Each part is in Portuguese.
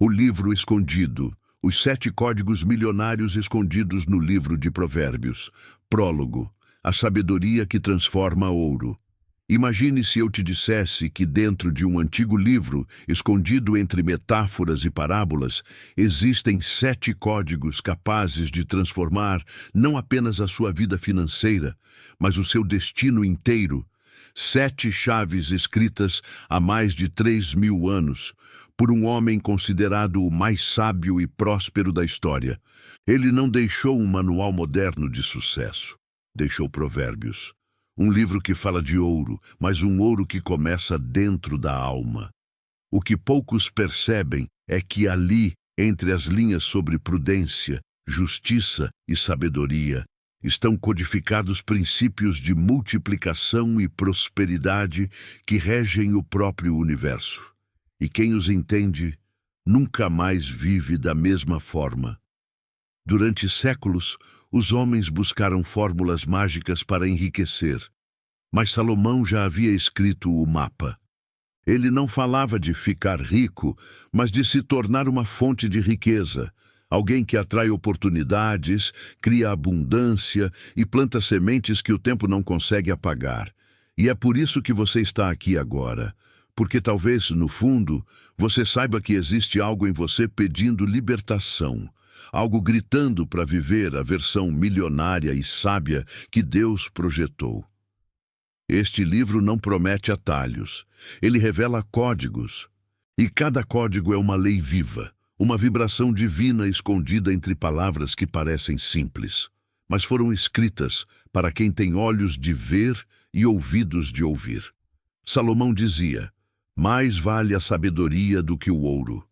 O livro escondido. Os 7 códigos milionários escondidos no livro de Provérbios. Prólogo. A sabedoria que transforma ouro. Imagine se eu te dissesse que dentro de um antigo livro, escondido entre metáforas e parábolas, existem 7 códigos capazes de transformar não apenas a sua vida financeira, mas o seu destino inteiro. 7 chaves escritas há mais de 3.000 anos, por um homem considerado o mais sábio e próspero da história. Ele não deixou um manual moderno de sucesso. Deixou Provérbios. Um livro que fala de ouro, mas um ouro que começa dentro da alma. O que poucos percebem é que ali, entre as linhas sobre prudência, justiça e sabedoria, estão codificados princípios de multiplicação e prosperidade que regem o próprio universo. E quem os entende, nunca mais vive da mesma forma. Durante séculos, os homens buscaram fórmulas mágicas para enriquecer, mas Salomão já havia escrito o mapa. Ele não falava de ficar rico, mas de se tornar uma fonte de riqueza, alguém que atrai oportunidades, cria abundância e planta sementes que o tempo não consegue apagar. E é por isso que você está aqui agora, porque talvez, no fundo, você saiba que existe algo em você pedindo libertação, algo gritando para viver a versão milionária e sábia que Deus projetou. Este livro não promete atalhos, ele revela códigos. E cada código é uma lei viva, uma vibração divina escondida entre palavras que parecem simples, mas foram escritas para quem tem olhos de ver e ouvidos de ouvir. Salomão dizia: mais vale a sabedoria do que o ouro.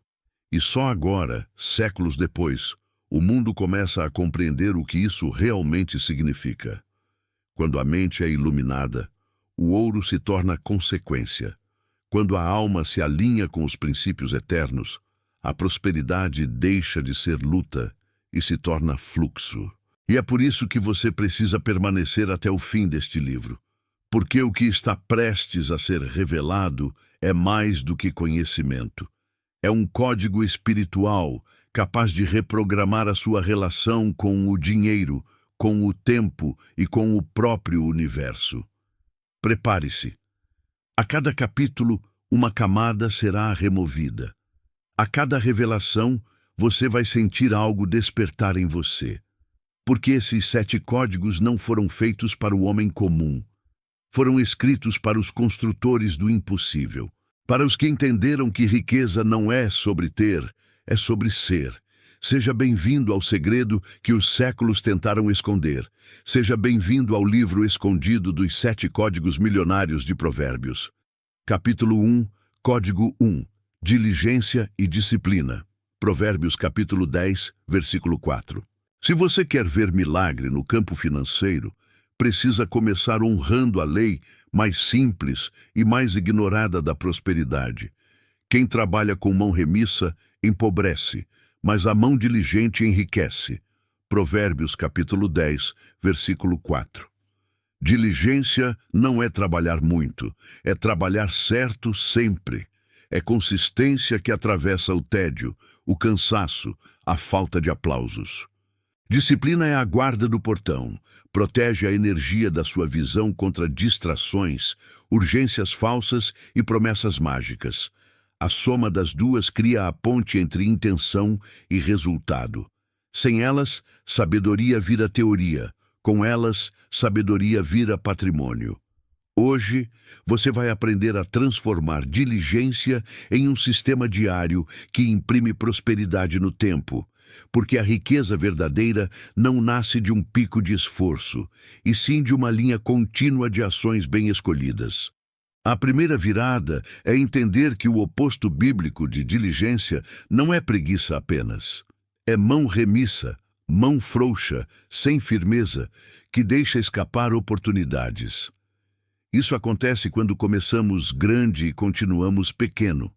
E só agora, séculos depois, o mundo começa a compreender o que isso realmente significa. Quando a mente é iluminada, o ouro se torna consequência. Quando a alma se alinha com os princípios eternos, a prosperidade deixa de ser luta e se torna fluxo. E é por isso que você precisa permanecer até o fim deste livro. Porque o que está prestes a ser revelado é mais do que conhecimento. É um código espiritual capaz de reprogramar a sua relação com o dinheiro, com o tempo e com o próprio universo. Prepare-se. A cada capítulo, uma camada será removida. A cada revelação, você vai sentir algo despertar em você. Porque esses 7 códigos não foram feitos para o homem comum. Foram escritos para os construtores do impossível. Para os que entenderam que riqueza não é sobre ter, é sobre ser. Seja bem-vindo ao segredo que os séculos tentaram esconder. Seja bem-vindo ao livro escondido dos 7 códigos milionários de Provérbios. Capítulo 1, Código 1. Diligência e disciplina. Provérbios capítulo 10, versículo 4. Se você quer ver milagre no campo financeiro, precisa começar honrando a lei mais simples e mais ignorada da prosperidade. Quem trabalha com mão remissa empobrece, mas a mão diligente enriquece. Provérbios capítulo 10, versículo 4. Diligência não é trabalhar muito, é trabalhar certo sempre. É consistência que atravessa o tédio, o cansaço, a falta de aplausos. Disciplina é a guarda do portão, protege a energia da sua visão contra distrações, urgências falsas e promessas mágicas. A soma das duas cria a ponte entre intenção e resultado. Sem elas, sabedoria vira teoria. Com elas, sabedoria vira patrimônio. Hoje, você vai aprender a transformar diligência em um sistema diário que imprime prosperidade no tempo, porque a riqueza verdadeira não nasce de um pico de esforço, e sim de uma linha contínua de ações bem escolhidas. A primeira virada é entender que o oposto bíblico de diligência não é preguiça apenas. É mão remissa, mão frouxa, sem firmeza, que deixa escapar oportunidades. Isso acontece quando começamos grande e continuamos pequeno.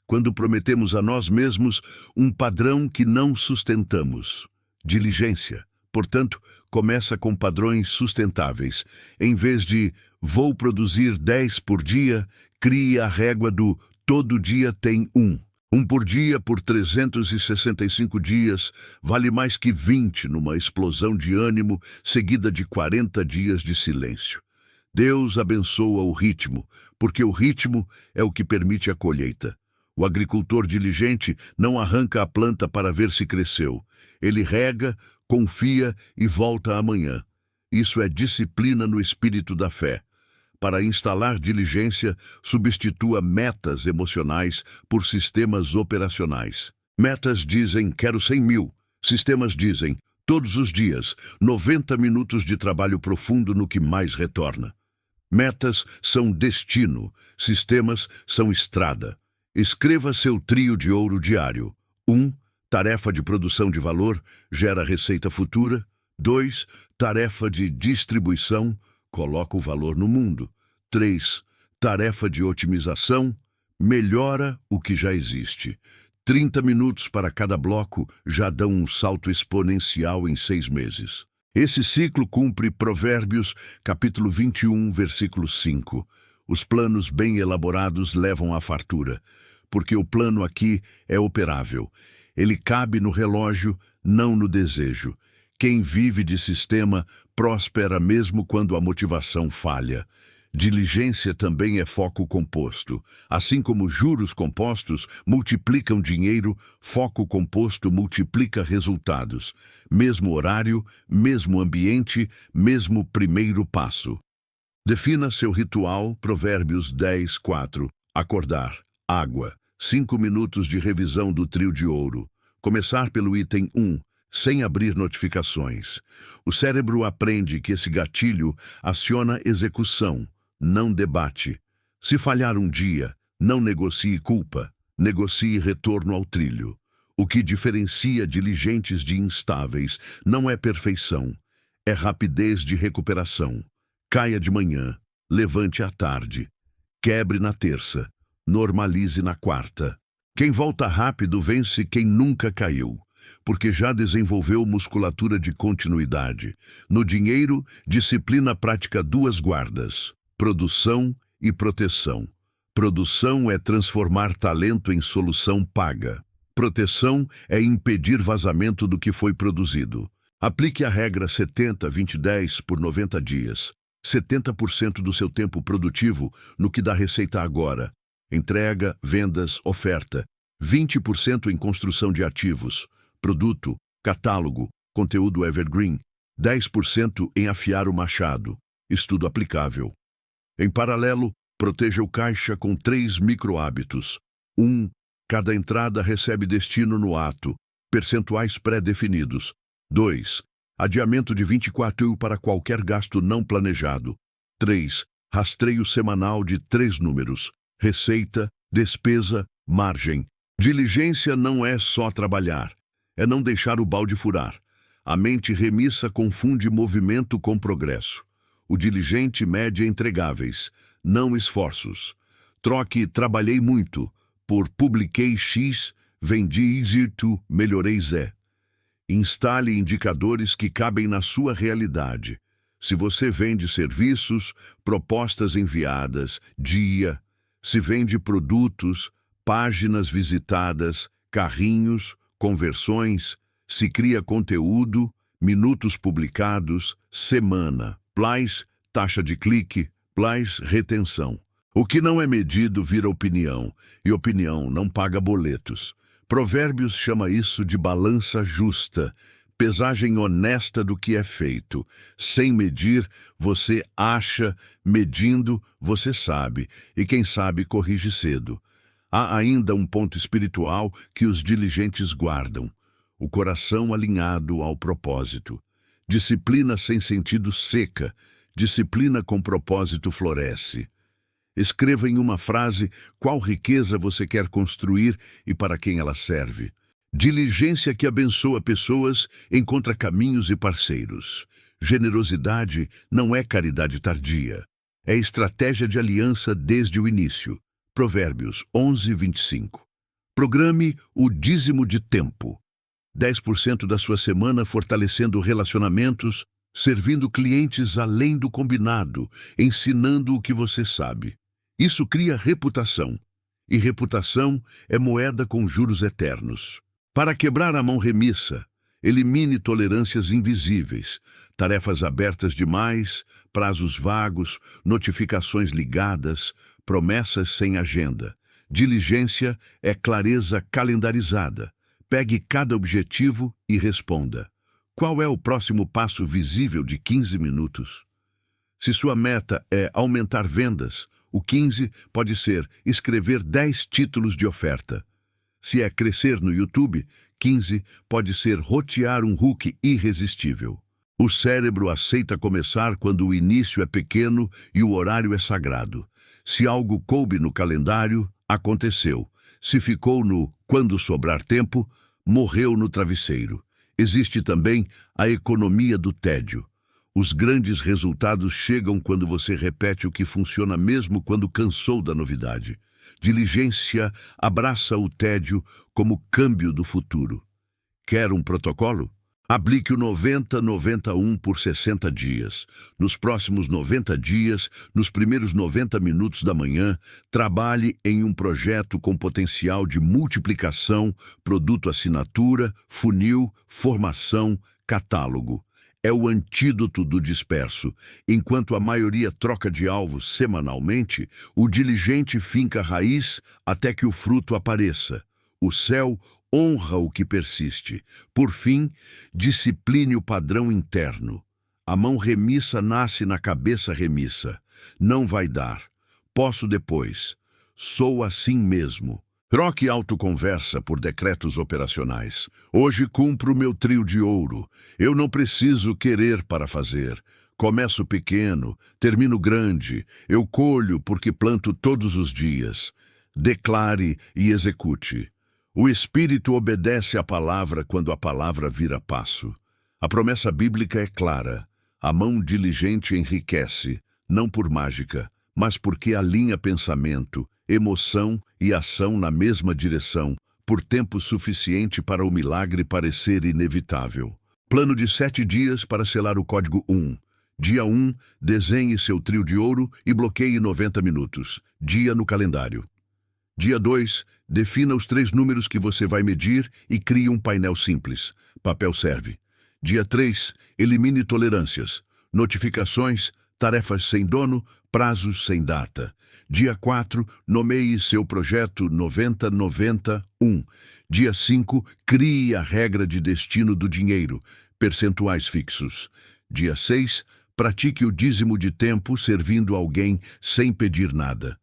Quando prometemos a nós mesmos um padrão que não sustentamos. Diligência, portanto, começa com padrões sustentáveis. Em vez de vou produzir 10 por dia, crie a régua do todo dia tem 1. Um por dia por 365 dias vale mais que 20 numa explosão de ânimo seguida de 40 dias de silêncio. Deus abençoa o ritmo, porque o ritmo é o que permite a colheita. O agricultor diligente não arranca a planta para ver se cresceu. Ele rega, confia e volta amanhã. Isso é disciplina no espírito da fé. Para instalar diligência, substitua metas emocionais por sistemas operacionais. Metas dizem quero 100 mil. Sistemas dizem todos os dias 90 minutos de trabalho profundo no que mais retorna. Metas são destino, sistemas são estrada. Escreva seu trio de ouro diário. 1. Tarefa de produção de valor, gera receita futura. 2. Tarefa de distribuição, coloca o valor no mundo. 3. Tarefa de otimização, melhora o que já existe. 30 minutos para cada bloco já dão um salto exponencial em 6 meses. Esse ciclo cumpre Provérbios, capítulo 21, versículo 5. Os planos bem elaborados levam à fartura, porque o plano aqui é operável. Ele cabe no relógio, não no desejo. Quem vive de sistema prospera mesmo quando a motivação falha. Diligência também é foco composto. Assim como juros compostos multiplicam dinheiro, foco composto multiplica resultados. Mesmo horário, mesmo ambiente, mesmo primeiro passo. Defina seu ritual, Provérbios 10, 4. Acordar, água, 5 minutos de revisão do trio de ouro. Começar pelo item 1, sem abrir notificações. O cérebro aprende que esse gatilho aciona execução, não debate. Se falhar um dia, não negocie culpa, negocie retorno ao trilho. O que diferencia diligentes de instáveis não é perfeição, é rapidez de recuperação. Caia de manhã, levante à tarde, quebre na terça, normalize na quarta. Quem volta rápido vence quem nunca caiu, porque já desenvolveu musculatura de continuidade. No dinheiro, disciplina prática 2 guardas: produção e proteção. Produção é transformar talento em solução paga. Proteção é impedir vazamento do que foi produzido. Aplique a regra 70-20-10 por 90 dias. 70% do seu tempo produtivo no que dá receita agora. Entrega, vendas, oferta. 20% em construção de ativos, produto, catálogo, conteúdo evergreen. 10% em afiar o machado, estudo aplicável. Em paralelo, proteja o caixa com 3 microhábitos. 1. Cada entrada recebe destino no ato, percentuais pré-definidos. 2. Adiamento de 24 para qualquer gasto não planejado. 3. Rastreio semanal de 3 números: receita, despesa, margem. Diligência não é só trabalhar, é não deixar o balde furar. A mente remissa confunde movimento com progresso. O diligente mede entregáveis, não esforços. Troque trabalhei muito por publiquei X, vendi Y, melhorei Z. Instale indicadores que cabem na sua realidade. Se você vende serviços, propostas enviadas, dia. Se vende produtos, páginas visitadas, carrinhos, conversões. Se cria conteúdo, minutos publicados, semana. Plays, taxa de clique, plays, retenção. O que não é medido vira opinião, e opinião não paga boletos. Provérbios chama isso de balança justa, pesagem honesta do que é feito. Sem medir, você acha, medindo, você sabe, e quem sabe corrige cedo. Há ainda um ponto espiritual que os diligentes guardam: o coração alinhado ao propósito. Disciplina sem sentido seca, disciplina com propósito floresce. Escreva em uma frase qual riqueza você quer construir e para quem ela serve. Diligência que abençoa pessoas encontra caminhos e parceiros. Generosidade não é caridade tardia, é estratégia de aliança desde o início. Provérbios 11:25. Programe o dízimo de tempo. 10% da sua semana fortalecendo relacionamentos, servindo clientes além do combinado, ensinando o que você sabe. Isso cria reputação. e reputação é moeda com juros eternos. Para quebrar a mão remissa, elimine tolerâncias invisíveis, tarefas abertas demais, prazos vagos, notificações ligadas, promessas sem agenda. Diligência é clareza calendarizada. Pegue cada objetivo e responda. Qual é o próximo passo visível de 15 minutos? Se sua meta é aumentar vendas, o 15 pode ser escrever 10 títulos de oferta. Se é crescer no YouTube, 15 pode ser rotear um hook irresistível. O cérebro aceita começar quando o início é pequeno e o horário é sagrado. Se algo coube no calendário, aconteceu. Se ficou no quando sobrar tempo, morreu no travesseiro. Existe também a economia do tédio. Os grandes resultados chegam quando você repete o que funciona mesmo quando cansou da novidade. Diligência abraça o tédio como câmbio do futuro. Quer um protocolo? Aplique o 90-91 por 60 dias. Nos próximos 90 dias, nos primeiros 90 minutos da manhã, trabalhe em um projeto com potencial de multiplicação, produto assinatura, funil, formação, catálogo. É o antídoto do disperso. Enquanto a maioria troca de alvos semanalmente, o diligente finca raiz até que o fruto apareça. O céu honra o que persiste. Por fim, discipline o padrão interno. A mão remissa nasce na cabeça remissa. Não vai dar. Posso depois. Sou assim mesmo. Troque autoconversa por decretos operacionais. Hoje cumpro meu trio de ouro. Eu não preciso querer para fazer. Começo pequeno, termino grande. Eu colho porque planto todos os dias. Declare e execute. O Espírito obedece à palavra quando a palavra vira passo. A promessa bíblica é clara. A mão diligente enriquece, não por mágica, mas porque alinha pensamento, emoção e ação na mesma direção, por tempo suficiente para o milagre parecer inevitável. Plano de 7 dias para selar o código 1. Dia 1, desenhe seu trio de ouro e bloqueie 90 minutos. Dia no calendário. Dia 2, defina os 3 números que você vai medir e crie um painel simples. Papel serve. Dia 3, elimine tolerâncias, notificações, tarefas sem dono, prazos sem data. Dia 4, nomeie seu projeto 90-90-1. Dia 5, crie a regra de destino do dinheiro, percentuais fixos. Dia 6, pratique o dízimo de tempo servindo alguém sem pedir nada.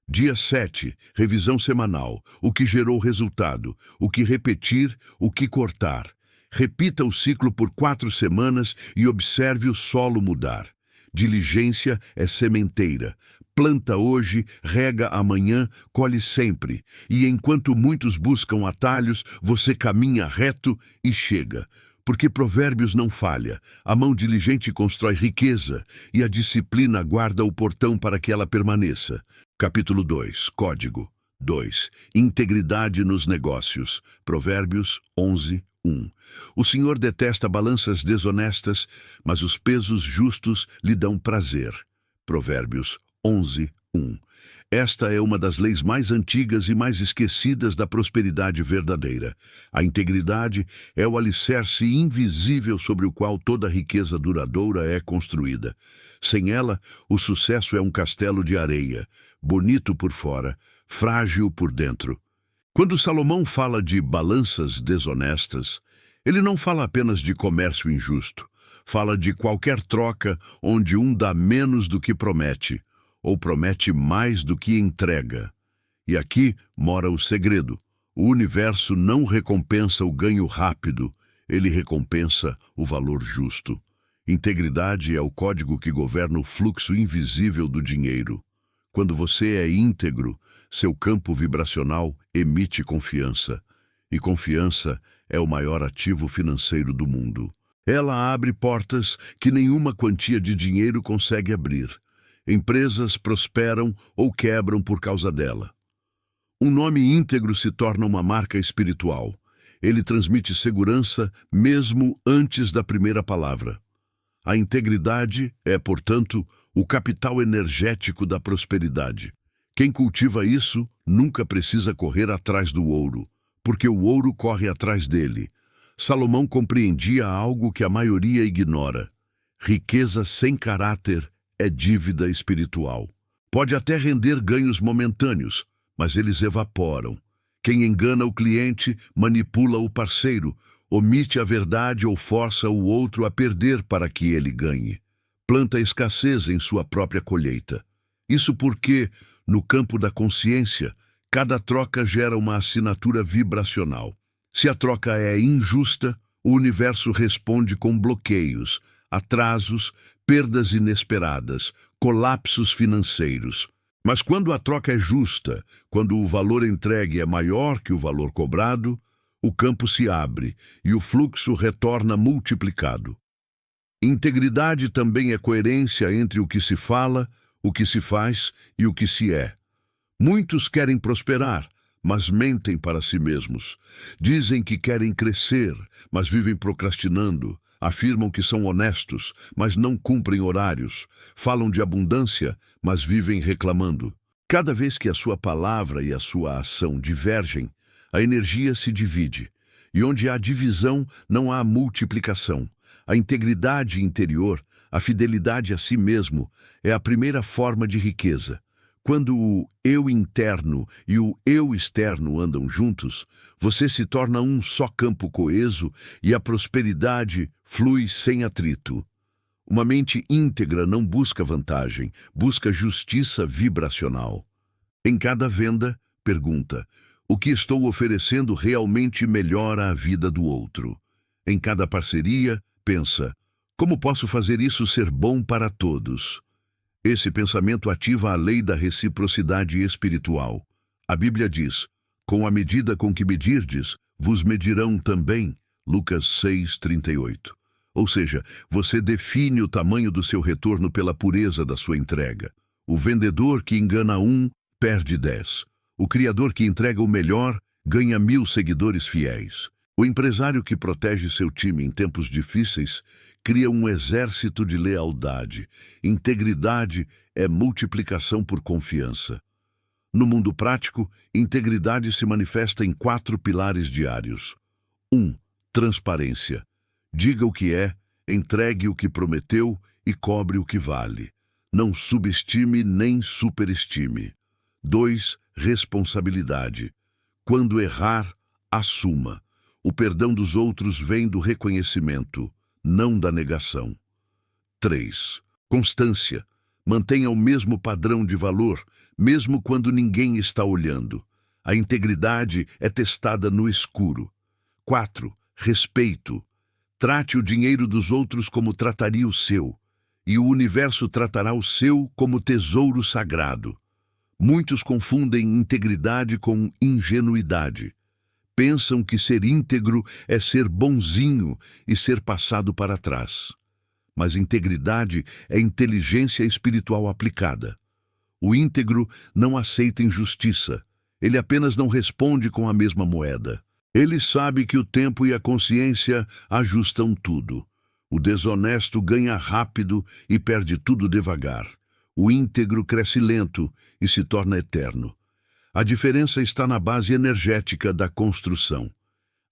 Dia 7, revisão semanal, o que gerou resultado, o que repetir, o que cortar. Repita o ciclo por 4 semanas e observe o solo mudar. Diligência é sementeira. Planta hoje, rega amanhã, colhe sempre. E enquanto muitos buscam atalhos, você caminha reto e chega. Porque Provérbios não falha. A mão diligente constrói riqueza e a disciplina guarda o portão para que ela permaneça. Capítulo 2. Código 2. Integridade nos negócios. Provérbios 11:1. O Senhor detesta balanças desonestas, mas os pesos justos lhe dão prazer. Provérbios 11:1. Esta é uma das leis mais antigas e mais esquecidas da prosperidade verdadeira. A integridade é o alicerce invisível sobre o qual toda riqueza duradoura é construída. Sem ela, o sucesso é um castelo de areia, bonito por fora, frágil por dentro. Quando Salomão fala de balanças desonestas, ele não fala apenas de comércio injusto. Fala de qualquer troca onde um dá menos do que promete, ou promete mais do que entrega. E aqui mora o segredo. O universo não recompensa o ganho rápido, ele recompensa o valor justo. Integridade é o código que governa o fluxo invisível do dinheiro. Quando você é íntegro, seu campo vibracional emite confiança. E confiança é o maior ativo financeiro do mundo. Ela abre portas que nenhuma quantia de dinheiro consegue abrir. Empresas prosperam ou quebram por causa dela. Um nome íntegro se torna uma marca espiritual. Ele transmite segurança mesmo antes da primeira palavra. A integridade é, portanto, o capital energético da prosperidade. Quem cultiva isso nunca precisa correr atrás do ouro, porque o ouro corre atrás dele. Salomão compreendia algo que a maioria ignora. Riqueza sem caráter é dívida espiritual. Pode até render ganhos momentâneos, mas eles evaporam. Quem engana o cliente manipula o parceiro, omite a verdade ou força o outro a perder para que ele ganhe. Planta escassez em sua própria colheita. Isso porque, no campo da consciência, cada troca gera uma assinatura vibracional. Se a troca é injusta, o universo responde com bloqueios, atrasos, perdas inesperadas, colapsos financeiros. Mas quando a troca é justa, quando o valor entregue é maior que o valor cobrado, o campo se abre e o fluxo retorna multiplicado. Integridade também é coerência entre o que se fala, o que se faz e o que se é. Muitos querem prosperar, mas mentem para si mesmos. Dizem que querem crescer, mas vivem procrastinando. Afirmam que são honestos, mas não cumprem horários. Falam de abundância, mas vivem reclamando. Cada vez que a sua palavra e a sua ação divergem, a energia se divide. E onde há divisão, não há multiplicação. A integridade interior, a fidelidade a si mesmo, é a primeira forma de riqueza. Quando o eu interno e o eu externo andam juntos, você se torna um só campo coeso e a prosperidade flui sem atrito. Uma mente íntegra não busca vantagem, busca justiça vibracional. Em cada venda, pergunta: o que estou oferecendo realmente melhora a vida do outro? Em cada parceria, pensa: como posso fazer isso ser bom para todos? Esse pensamento ativa a lei da reciprocidade espiritual. A Bíblia diz: com a medida com que medirdes, vos medirão também. Lucas 6:38. Ou seja, você define o tamanho do seu retorno pela pureza da sua entrega. O vendedor que engana 1, perde 10. O criador que entrega o melhor, ganha 1000 seguidores fiéis. O empresário que protege seu time em tempos difíceis, cria um exército de lealdade. Integridade é multiplicação por confiança. No mundo prático, integridade se manifesta em 4 pilares diários. 1. Transparência. Diga o que é, entregue o que prometeu e cobre o que vale. Não subestime nem superestime. 2. Responsabilidade. Quando errar, assuma. O perdão dos outros vem do reconhecimento, não da negação. 3. Constância. Mantenha o mesmo padrão de valor, mesmo quando ninguém está olhando. A integridade é testada no escuro. 4. Respeito. Trate o dinheiro dos outros como trataria o seu, e o universo tratará o seu como tesouro sagrado. Muitos confundem integridade com ingenuidade. Pensam que ser íntegro é ser bonzinho e ser passado para trás. Mas integridade é inteligência espiritual aplicada. O íntegro não aceita injustiça. Ele apenas não responde com a mesma moeda. Ele sabe que o tempo e a consciência ajustam tudo. O desonesto ganha rápido e perde tudo devagar. O íntegro cresce lento e se torna eterno. A diferença está na base energética da construção.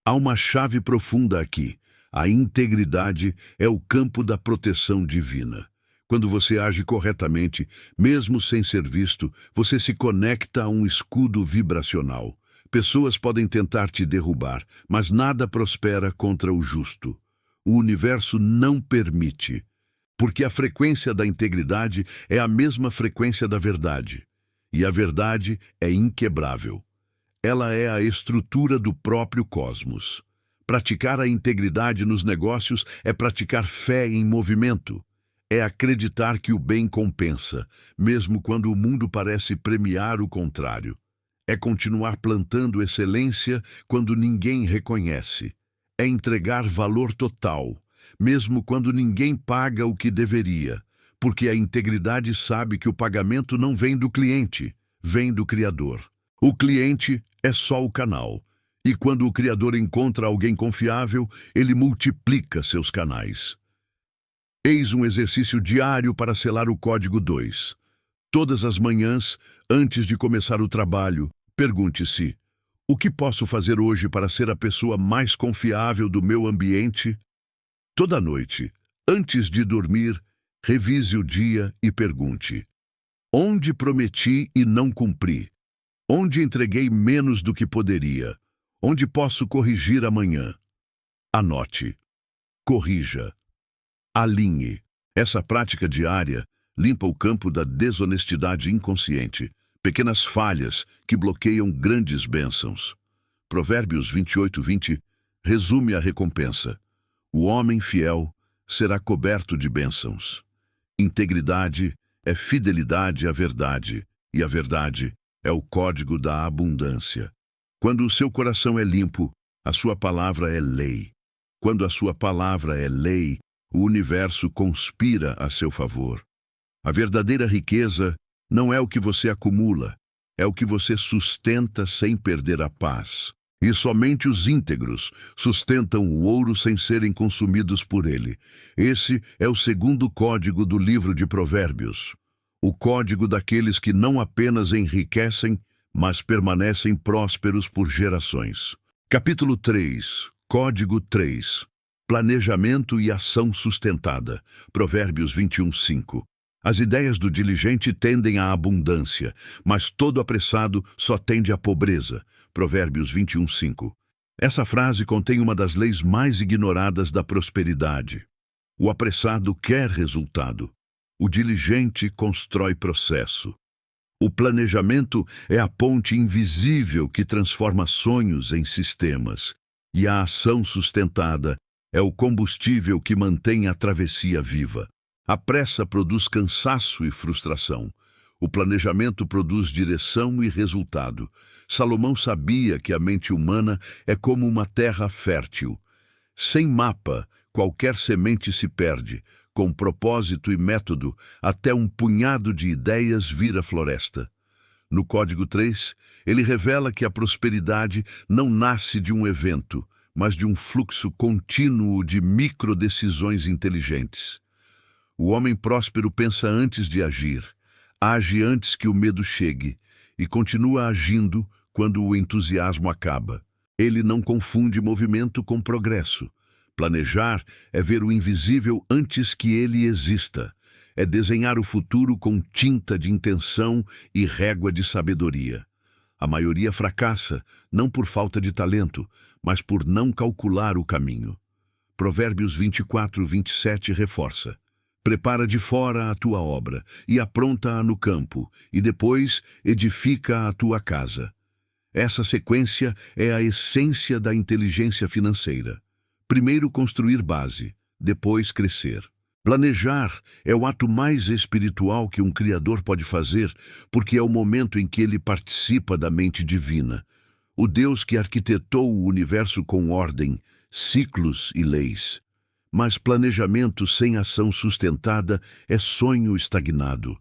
Há uma chave profunda aqui. A integridade é o campo da proteção divina. Quando você age corretamente, mesmo sem ser visto, você se conecta a um escudo vibracional. Pessoas podem tentar te derrubar, mas nada prospera contra o justo. O universo não permite, porque a frequência da integridade é a mesma frequência da verdade. E a verdade é inquebrável. Ela é a estrutura do próprio cosmos. Praticar a integridade nos negócios é praticar fé em movimento. É acreditar que o bem compensa, mesmo quando o mundo parece premiar o contrário. É continuar plantando excelência quando ninguém reconhece. É entregar valor total, mesmo quando ninguém paga o que deveria, porque a integridade sabe que o pagamento não vem do cliente, vem do Criador. O cliente é só o canal, e quando o Criador encontra alguém confiável, ele multiplica seus canais. Eis um exercício diário para selar o código 2. Todas as manhãs, antes de começar o trabalho, pergunte-se: o que posso fazer hoje para ser a pessoa mais confiável do meu ambiente? Toda noite, antes de dormir, revise o dia e pergunte: onde prometi e não cumpri? Onde entreguei menos do que poderia? Onde posso corrigir amanhã? Anote, corrija, alinhe. Essa prática diária limpa o campo da desonestidade inconsciente, pequenas falhas que bloqueiam grandes bênçãos. Provérbios 28:20 resume a recompensa. O homem fiel será coberto de bênçãos. Integridade é fidelidade à verdade, e a verdade é o código da abundância. Quando o seu coração é limpo, a sua palavra é lei. Quando a sua palavra é lei, o universo conspira a seu favor. A verdadeira riqueza não é o que você acumula, é o que você sustenta sem perder a paz. E somente os íntegros sustentam o ouro sem serem consumidos por ele. Esse é o segundo código do livro de Provérbios. O código daqueles que não apenas enriquecem, mas permanecem prósperos por gerações. Capítulo 3, Código 3. Planejamento e ação sustentada. Provérbios 21:5. As ideias do diligente tendem à abundância, mas todo apressado só tende à pobreza. Provérbios 21:5. Essa frase contém uma das leis mais ignoradas da prosperidade. O apressado quer resultado. O diligente constrói processo. O planejamento é a ponte invisível que transforma sonhos em sistemas. E a ação sustentada é o combustível que mantém a travessia viva. A pressa produz cansaço e frustração. O planejamento produz direção e resultado. Salomão sabia que a mente humana é como uma terra fértil. Sem mapa, qualquer semente se perde. Com propósito e método, até um punhado de ideias vira floresta. No Código 3, ele revela que a prosperidade não nasce de um evento, mas de um fluxo contínuo de microdecisões inteligentes. O homem próspero pensa antes de agir, age antes que o medo chegue e continua agindo quando o entusiasmo acaba. Ele não confunde movimento com progresso. Planejar é ver o invisível antes que ele exista. É desenhar o futuro com tinta de intenção e régua de sabedoria. A maioria fracassa, não por falta de talento, mas por não calcular o caminho. Provérbios 24:27 reforça: prepara de fora a tua obra e apronta-a no campo, e depois edifica a tua casa. Essa sequência é a essência da inteligência financeira. Primeiro construir base, depois crescer. Planejar é o ato mais espiritual que um criador pode fazer, porque é o momento em que ele participa da mente divina. O Deus que arquitetou o universo com ordem, ciclos e leis. Mas planejamento sem ação sustentada é sonho estagnado.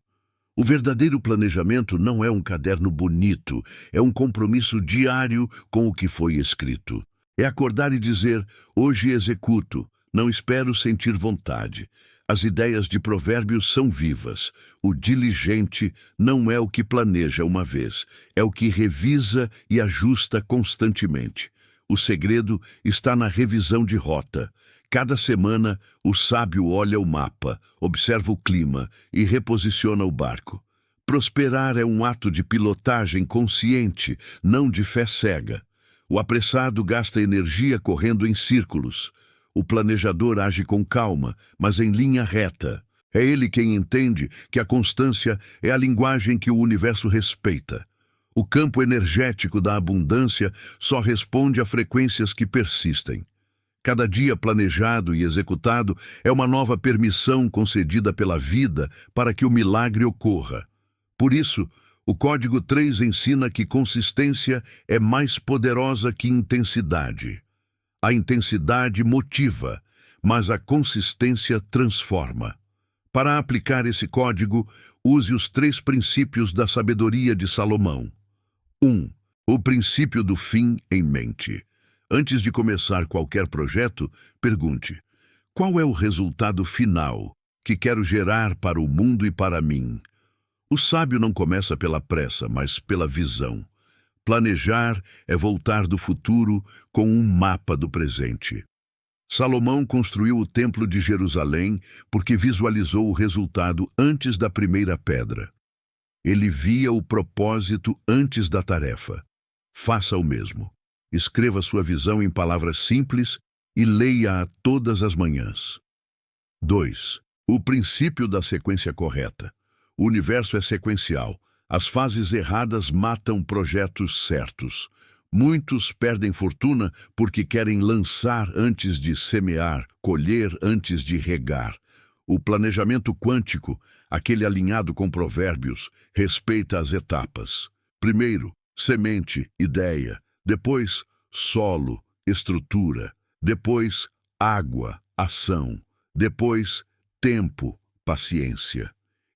O verdadeiro planejamento não é um caderno bonito, é um compromisso diário com o que foi escrito. É acordar e dizer: hoje executo, não espero sentir vontade. As ideias de Provérbios são vivas. O diligente não é o que planeja uma vez, é o que revisa e ajusta constantemente. O segredo está na revisão de rota. Cada semana, o sábio olha o mapa, observa o clima e reposiciona o barco. Prosperar é um ato de pilotagem consciente, não de fé cega. O apressado gasta energia correndo em círculos. O planejador age com calma, mas em linha reta. É ele quem entende que a constância é a linguagem que o universo respeita. O campo energético da abundância só responde a frequências que persistem. Cada dia planejado e executado é uma nova permissão concedida pela vida para que o milagre ocorra. Por isso, o Código 3 ensina que consistência é mais poderosa que intensidade. A intensidade motiva, mas a consistência transforma. Para aplicar esse código, use os 3 princípios da sabedoria de Salomão. 1. O princípio do fim em mente. Antes de começar qualquer projeto, pergunte: qual é o resultado final que quero gerar para o mundo e para mim? O sábio não começa pela pressa, mas pela visão. Planejar é voltar do futuro com um mapa do presente. Salomão construiu o Templo de Jerusalém porque visualizou o resultado antes da primeira pedra. Ele via o propósito antes da tarefa. Faça o mesmo. Escreva sua visão em palavras simples e leia-a todas as manhãs. 2. O princípio da sequência correta. O universo é sequencial. As fases erradas matam projetos certos. Muitos perdem fortuna porque querem lançar antes de semear, colher antes de regar. O planejamento quântico, aquele alinhado com Provérbios, respeita as etapas. Primeiro, semente, ideia. Depois, solo, estrutura. Depois, água, ação. Depois, tempo, paciência.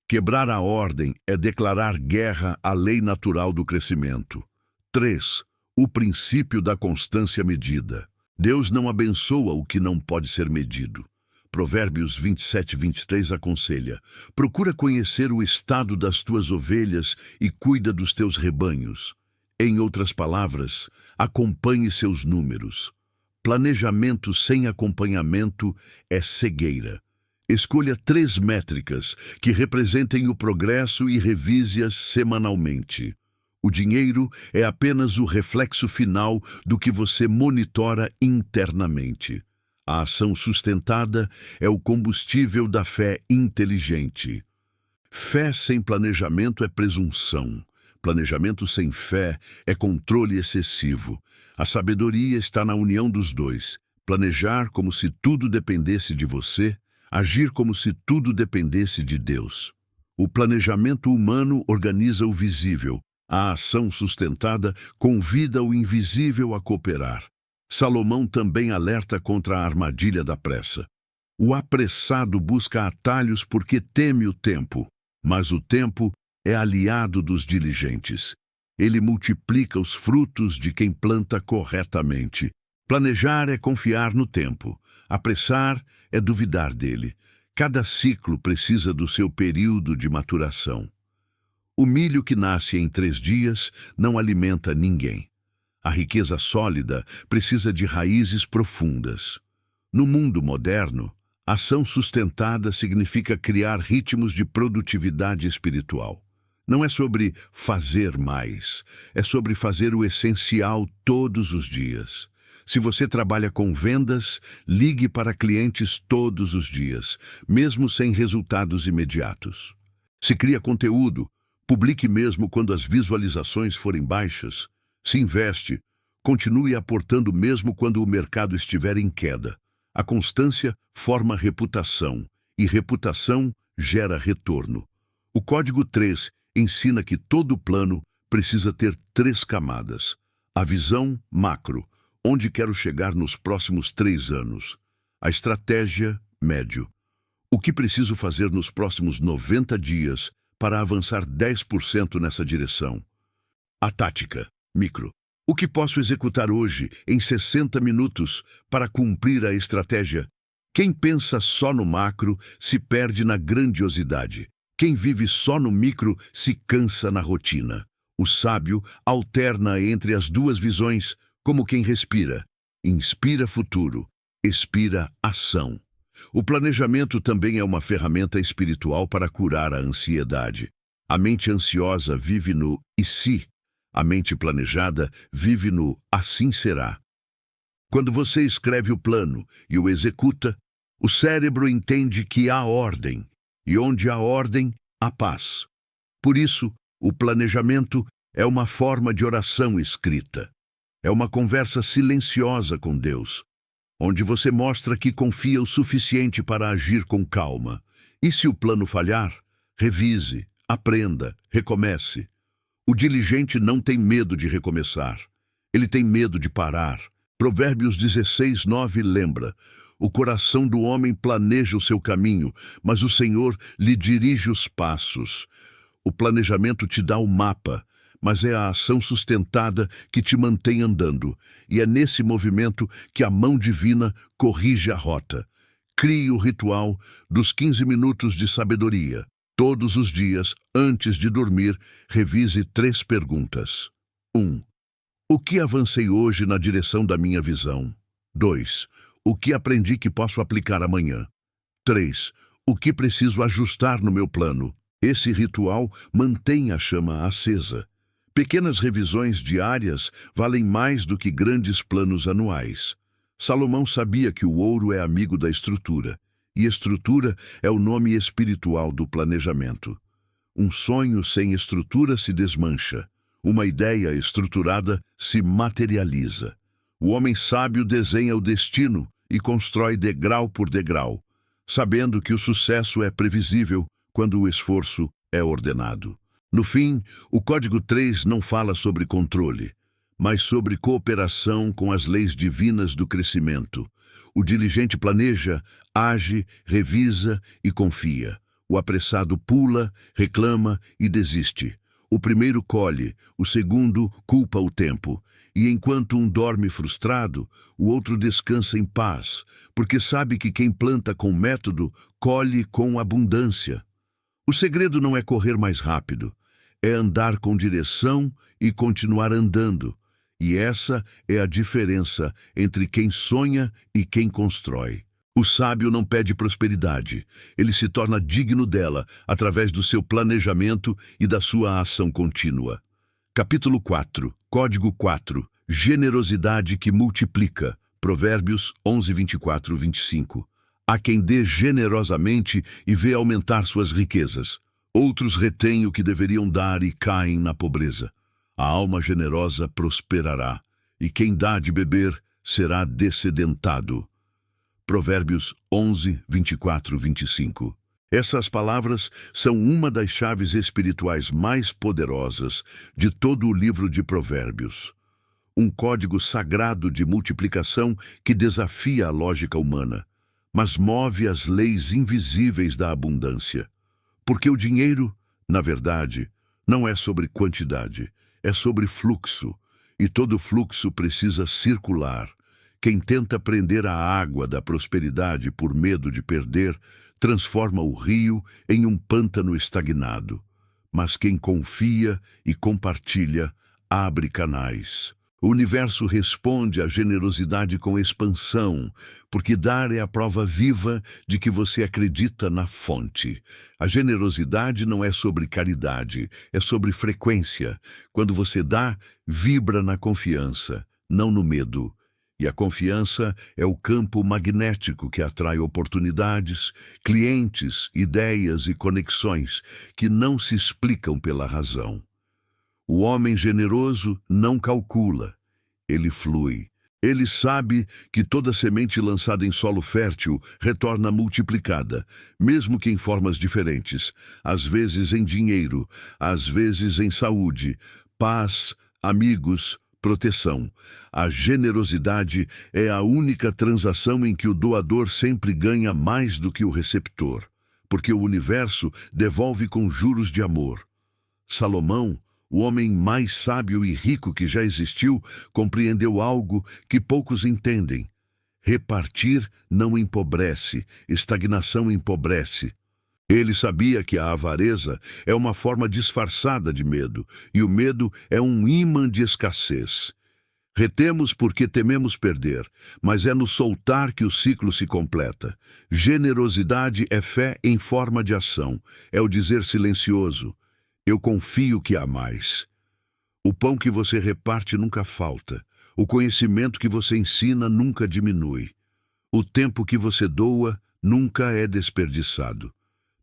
Quebrar a ordem é declarar guerra à lei natural do crescimento. 3. O princípio da constância medida. Deus não abençoa o que não pode ser medido. Provérbios 27:23 aconselha: procura conhecer o estado das tuas ovelhas e cuida dos teus rebanhos. Em outras palavras, acompanhe seus números. Planejamento sem acompanhamento é cegueira. Escolha 3 métricas que representem o progresso e revise-as semanalmente. O dinheiro é apenas o reflexo final do que você monitora internamente. A ação sustentada é o combustível da fé inteligente. Fé sem planejamento é presunção. Planejamento sem fé é controle excessivo. A sabedoria está na união dos dois. Planejar como se tudo dependesse de você, agir como se tudo dependesse de Deus. O planejamento humano organiza o visível. A ação sustentada convida o invisível a cooperar. Salomão também alerta contra a armadilha da pressa. O apressado busca atalhos porque teme o tempo, mas o tempo é aliado dos diligentes. Ele multiplica os frutos de quem planta corretamente. Planejar é confiar no tempo. Apressar é duvidar dele. Cada ciclo precisa do seu período de maturação. O milho que nasce em 3 dias não alimenta ninguém. A riqueza sólida precisa de raízes profundas. No mundo moderno, ação sustentada significa criar ritmos de produtividade espiritual. Não é sobre fazer mais, é sobre fazer o essencial todos os dias. Se você trabalha com vendas, ligue para clientes todos os dias, mesmo sem resultados imediatos. Se cria conteúdo, publique mesmo quando as visualizações forem baixas. Se investe, continue aportando mesmo quando o mercado estiver em queda. A constância forma reputação, e reputação gera retorno. O Código 3 ensina que todo plano precisa ter 3 camadas. A visão macro, onde quero chegar nos próximos 3 anos. A estratégia médio. O que preciso fazer nos próximos 90 dias para avançar 10% nessa direção? A tática micro. O que posso executar hoje, em 60 minutos, para cumprir a estratégia? Quem pensa só no macro se perde na grandiosidade. Quem vive só no micro se cansa na rotina. O sábio alterna entre as 2 visões, como quem respira. Inspira futuro, expira ação. O planejamento também é uma ferramenta espiritual para curar a ansiedade. A mente ansiosa vive no "e se?". A mente planejada vive no "assim será". Quando você escreve o plano e o executa, o cérebro entende que há ordem, e onde há ordem, há paz. Por isso, o planejamento é uma forma de oração escrita. É uma conversa silenciosa com Deus, onde você mostra que confia o suficiente para agir com calma. E se o plano falhar, revise, aprenda, recomece. O diligente não tem medo de recomeçar. Ele tem medo de parar. Provérbios 16:9 lembra: o coração do homem planeja o seu caminho, mas o Senhor lhe dirige os passos. O planejamento te dá o mapa, mas é a ação sustentada que te mantém andando, e é nesse movimento que a mão divina corrige a rota. Crie o ritual dos 15 minutos de sabedoria. Todos os dias, antes de dormir, revise 3 perguntas. 1. O que avancei hoje na direção da minha visão? 2. O que aprendi que posso aplicar amanhã? 3. O que preciso ajustar no meu plano? Esse ritual mantém a chama acesa. Pequenas revisões diárias valem mais do que grandes planos anuais. Salomão sabia que o ouro é amigo da estrutura, e estrutura é o nome espiritual do planejamento. Um sonho sem estrutura se desmancha. Uma ideia estruturada se materializa. O homem sábio desenha o destino e constrói degrau por degrau, sabendo que o sucesso é previsível quando o esforço é ordenado. No fim, o Código 3 não fala sobre controle, mas sobre cooperação com as leis divinas do crescimento. O diligente planeja, age, revisa e confia. O apressado pula, reclama e desiste. O primeiro colhe, o segundo culpa o tempo. E enquanto um dorme frustrado, o outro descansa em paz, porque sabe que quem planta com método, colhe com abundância. O segredo não é correr mais rápido, é andar com direção e continuar andando. E essa é a diferença entre quem sonha e quem constrói. O sábio não pede prosperidade, ele se torna digno dela através do seu planejamento e da sua ação contínua. Capítulo 4, Código 4, Generosidade que multiplica. Provérbios 11, 24, 25. Há quem dê generosamente e vê aumentar suas riquezas. Outros retêm o que deveriam dar e caem na pobreza. A alma generosa prosperará, e quem dá de beber será dessedentado. Provérbios 11, 24, 25. Essas palavras são uma das chaves espirituais mais poderosas de todo o livro de Provérbios. Um código sagrado de multiplicação que desafia a lógica humana, mas move as leis invisíveis da abundância. Porque o dinheiro, na verdade, não é sobre quantidade, é sobre fluxo, e todo fluxo precisa circular. Quem tenta prender a água da prosperidade por medo de perder, transforma o rio em um pântano estagnado. Mas quem confia e compartilha, abre canais. O universo responde à generosidade com expansão, porque dar é a prova viva de que você acredita na fonte. A generosidade não é sobre caridade, é sobre frequência. Quando você dá, vibra na confiança, não no medo. E a confiança é o campo magnético que atrai oportunidades, clientes, ideias e conexões que não se explicam pela razão. O homem generoso não calcula, ele flui. Ele sabe que toda semente lançada em solo fértil retorna multiplicada, mesmo que em formas diferentes, às vezes em dinheiro, às vezes em saúde, paz, amigos, proteção. A generosidade é a única transação em que o doador sempre ganha mais do que o receptor, porque o universo devolve com juros de amor. Salomão, o homem mais sábio e rico que já existiu, compreendeu algo que poucos entendem. Repartir não empobrece, estagnação empobrece. Ele sabia que a avareza é uma forma disfarçada de medo, e o medo é um ímã de escassez. Retemos porque tememos perder, mas é no soltar que o ciclo se completa. Generosidade é fé em forma de ação, é o dizer silencioso: eu confio que há mais. O pão que você reparte nunca falta. O conhecimento que você ensina nunca diminui. O tempo que você doa nunca é desperdiçado.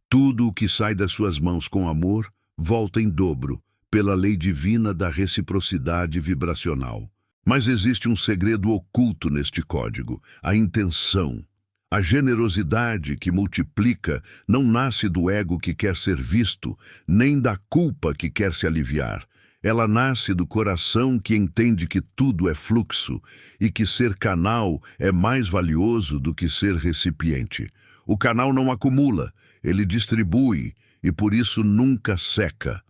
Tudo o que sai das suas mãos com amor volta em dobro, pela lei divina da reciprocidade vibracional. Mas existe um segredo oculto neste código: a intenção. A generosidade que multiplica não nasce do ego que quer ser visto, nem da culpa que quer se aliviar. Ela nasce do coração que entende que tudo é fluxo e que ser canal é mais valioso do que ser recipiente. O canal não acumula, ele distribui e por isso nunca seca.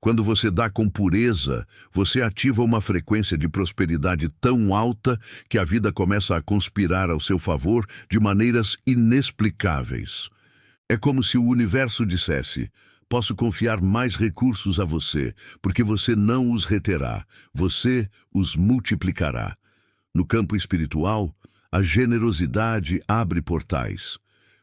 Quando você dá com pureza, você ativa uma frequência de prosperidade tão alta que a vida começa a conspirar ao seu favor de maneiras inexplicáveis. É como se o universo dissesse: posso confiar mais recursos a você, porque você não os reterá, você os multiplicará. No campo espiritual, a generosidade abre portais.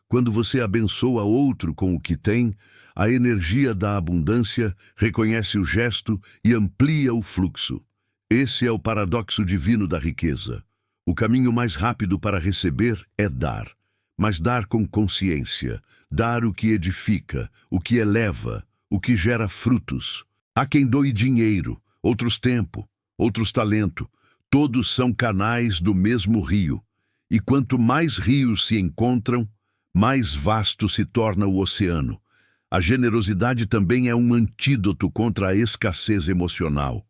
Quando você abençoa outro com o que tem, a energia da abundância reconhece o gesto e amplia o fluxo. Esse é o paradoxo divino da riqueza. O caminho mais rápido para receber é dar, mas dar com consciência, dar o que edifica, o que eleva, o que gera frutos. Há quem doe dinheiro, outros tempo, outros talento. Todos são canais do mesmo rio. E quanto mais rios se encontram, mais vasto se torna o oceano. A generosidade também é um antídoto contra a escassez emocional.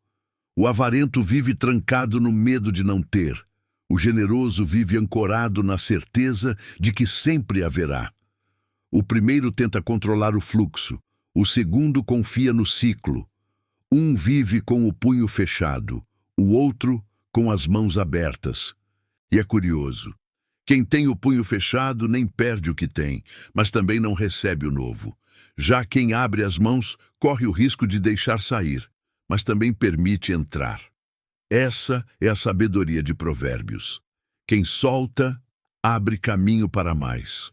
O avarento vive trancado no medo de não ter. O generoso vive ancorado na certeza de que sempre haverá. O primeiro tenta controlar o fluxo, o segundo confia no ciclo. Um vive com o punho fechado, o outro com as mãos abertas. E é curioso. Quem tem o punho fechado nem perde o que tem, mas também não recebe o novo. Já quem abre as mãos corre o risco de deixar sair, mas também permite entrar. Essa é a sabedoria de Provérbios. Quem solta, abre caminho para mais.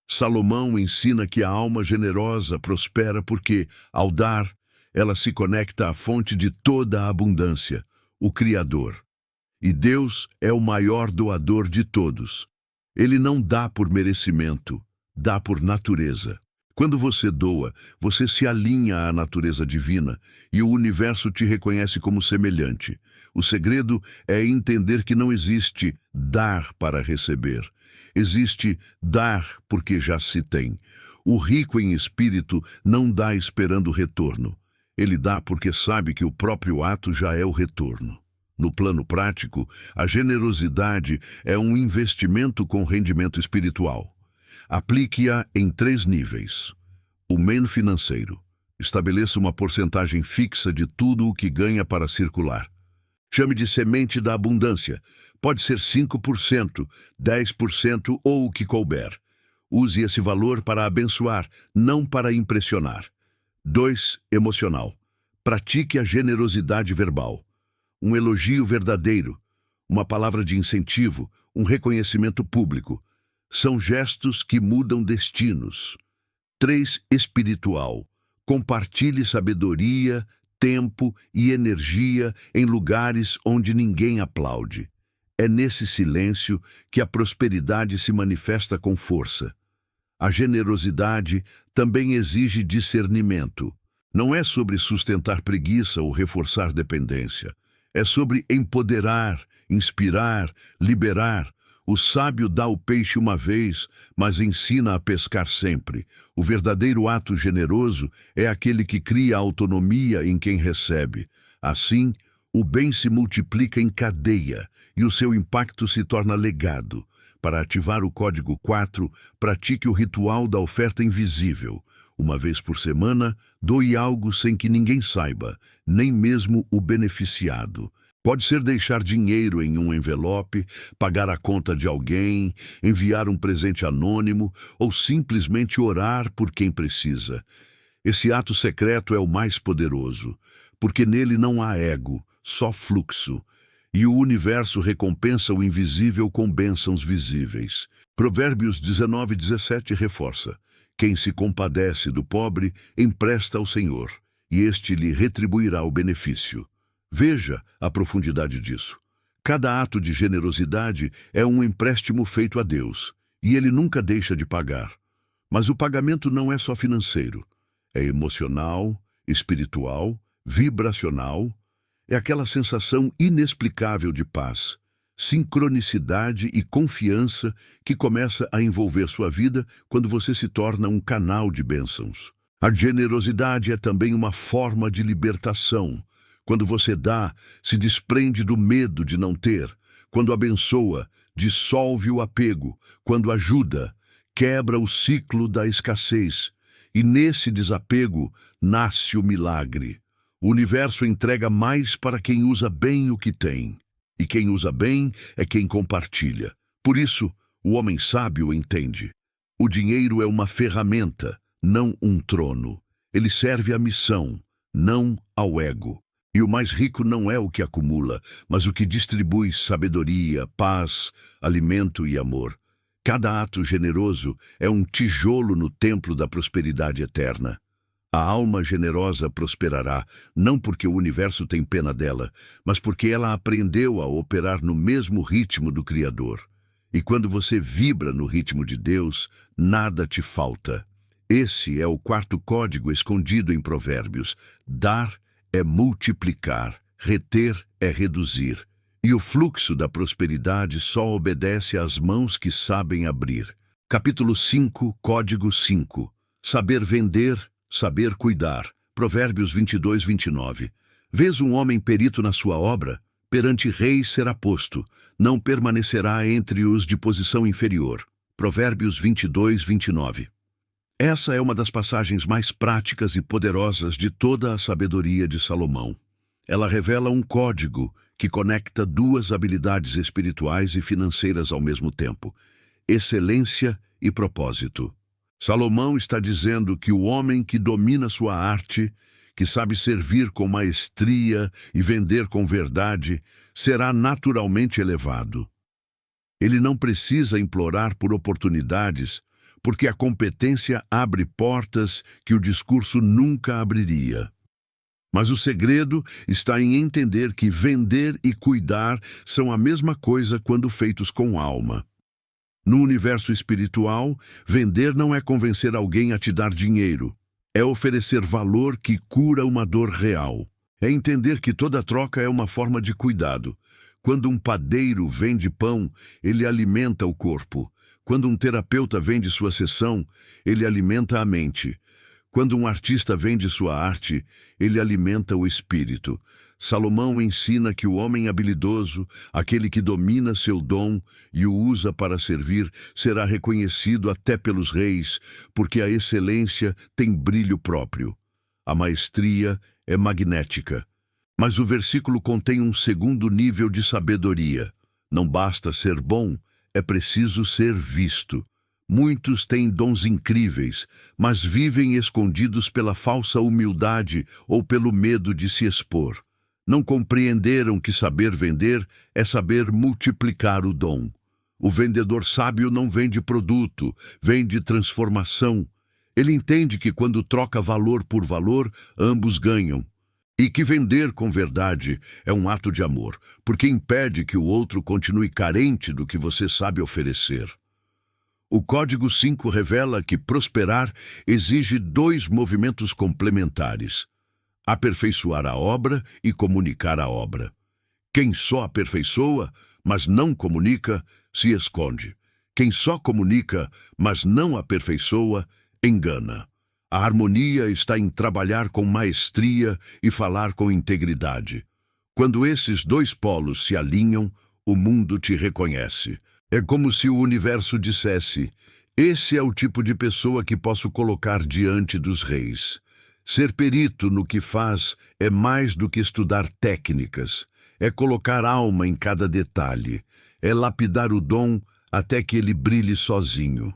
Salomão ensina que a alma generosa prospera porque, ao dar, ela se conecta à fonte de toda a abundância, o Criador. E Deus é o maior doador de todos. Ele não dá por merecimento, dá por natureza. Quando você doa, você se alinha à natureza divina e o universo te reconhece como semelhante. O segredo é entender que não existe dar para receber. Existe dar porque já se tem. O rico em espírito não dá esperando retorno. Ele dá porque sabe que o próprio ato já é o retorno. No plano prático, a generosidade é um investimento com rendimento espiritual. Aplique-a em 3 níveis. O meio financeiro. Estabeleça uma porcentagem fixa de tudo o que ganha para circular. Chame de semente da abundância. Pode ser 5%, 10% ou o que couber. Use esse valor para abençoar, não para impressionar. 2. Emocional. Pratique a generosidade verbal. Um elogio verdadeiro, uma palavra de incentivo, um reconhecimento público. São gestos que mudam destinos. 3. Espiritual. Compartilhe sabedoria, tempo e energia em lugares onde ninguém aplaude. É nesse silêncio que a prosperidade se manifesta com força. A generosidade também exige discernimento. Não é sobre sustentar preguiça ou reforçar dependência. É sobre empoderar, inspirar, liberar. O sábio dá o peixe uma vez, mas ensina a pescar sempre. O verdadeiro ato generoso é aquele que cria autonomia em quem recebe. Assim, o bem se multiplica em cadeia e o seu impacto se torna legado. Para ativar o código 4, pratique o ritual da oferta invisível. Uma vez por semana, doe algo sem que ninguém saiba, nem mesmo o beneficiado. Pode ser deixar dinheiro em um envelope, pagar a conta de alguém, enviar um presente anônimo ou simplesmente orar por quem precisa. Esse ato secreto é o mais poderoso, porque nele não há ego, só fluxo. E o universo recompensa o invisível com bênçãos visíveis. Provérbios 19:17 reforça: quem se compadece do pobre, empresta ao Senhor, e este lhe retribuirá o benefício. Veja a profundidade disso. Cada ato de generosidade é um empréstimo feito a Deus, e Ele nunca deixa de pagar. Mas o pagamento não é só financeiro. É emocional, espiritual, vibracional. É aquela sensação inexplicável de paz, sincronicidade e confiança que começa a envolver sua vida quando você se torna um canal de bênçãos. A generosidade é também uma forma de libertação. Quando você dá, se desprende do medo de não ter. Quando abençoa, dissolve o apego. Quando ajuda, quebra o ciclo da escassez. E nesse desapego nasce o milagre. O universo entrega mais para quem usa bem o que tem. E quem usa bem é quem compartilha. Por isso, o homem sábio entende: O dinheiro é uma ferramenta, não um trono. Ele serve à missão, não ao ego. E o mais rico não é o que acumula, mas o que distribui sabedoria, paz, alimento e amor. Cada ato generoso é um tijolo no templo da prosperidade eterna. A alma generosa prosperará, não porque o universo tem pena dela, mas porque ela aprendeu a operar no mesmo ritmo do Criador. E quando você vibra no ritmo de Deus, nada te falta. Esse é o quarto código escondido em Provérbios. Dar é multiplicar, reter é reduzir. E o fluxo da prosperidade só obedece às mãos que sabem abrir. Capítulo 5, Código 5. Saber vender, saber cuidar. Provérbios 22, 29. Vês um homem perito na sua obra? Perante reis será posto, não permanecerá entre os de posição inferior. Provérbios 22, 29. Essa é uma das passagens mais práticas e poderosas de toda a sabedoria de Salomão. Ela revela um código que conecta duas habilidades espirituais e financeiras ao mesmo tempo: excelência e propósito. Salomão está dizendo que o homem que domina sua arte, que sabe servir com maestria e vender com verdade, será naturalmente elevado. Ele não precisa implorar por oportunidades, porque a competência abre portas que o discurso nunca abriria. Mas o segredo está em entender que vender e cuidar são a mesma coisa quando feitos com alma. No universo espiritual, vender não é convencer alguém a te dar dinheiro. É oferecer valor que cura uma dor real. É entender que toda troca é uma forma de cuidado. Quando um padeiro vende pão, ele alimenta o corpo. Quando um terapeuta vende sua sessão, ele alimenta a mente. Quando um artista vende sua arte, ele alimenta o espírito. Salomão ensina que o homem habilidoso, aquele que domina seu dom e o usa para servir, será reconhecido até pelos reis, porque a excelência tem brilho próprio. A maestria é magnética. Mas o versículo contém um segundo nível de sabedoria. Não basta ser bom, é preciso ser visto. Muitos têm dons incríveis, mas vivem escondidos pela falsa humildade ou pelo medo de se expor. Não compreenderam que saber vender é saber multiplicar o dom. O vendedor sábio não vende produto, vende transformação. Ele entende que quando troca valor por valor, ambos ganham. E que vender com verdade é um ato de amor, porque impede que o outro continue carente do que você sabe oferecer. O Código 5 revela que prosperar exige dois movimentos complementares: aperfeiçoar a obra e comunicar a obra. Quem só aperfeiçoa, mas não comunica, se esconde. Quem só comunica, mas não aperfeiçoa, engana. A harmonia está em trabalhar com maestria e falar com integridade. Quando esses dois polos se alinham, o mundo te reconhece. É como se o universo dissesse: esse é o tipo de pessoa que posso colocar diante dos reis. Ser perito no que faz é mais do que estudar técnicas. É colocar alma em cada detalhe. É lapidar o dom até que ele brilhe sozinho.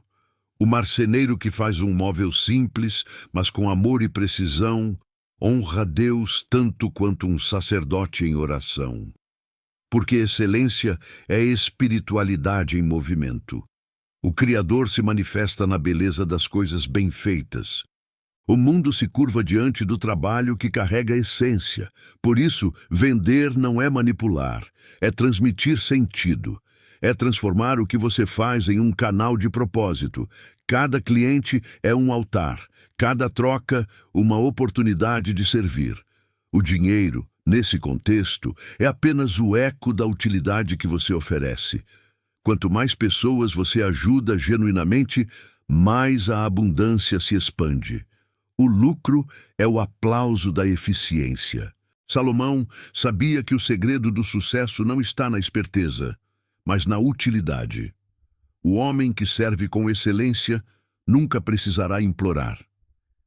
O marceneiro que faz um móvel simples, mas com amor e precisão, honra Deus tanto quanto um sacerdote em oração. Porque excelência é espiritualidade em movimento. O Criador se manifesta na beleza das coisas bem feitas. O mundo se curva diante do trabalho que carrega a essência. Por isso, vender não é manipular, é transmitir sentido. É transformar o que você faz em um canal de propósito. Cada cliente é um altar, cada troca uma oportunidade de servir. O dinheiro, nesse contexto, é apenas o eco da utilidade que você oferece. Quanto mais pessoas você ajuda genuinamente, mais a abundância se expande. O lucro é o aplauso da eficiência. Salomão sabia que o segredo do sucesso não está na esperteza, mas na utilidade. O homem que serve com excelência nunca precisará implorar.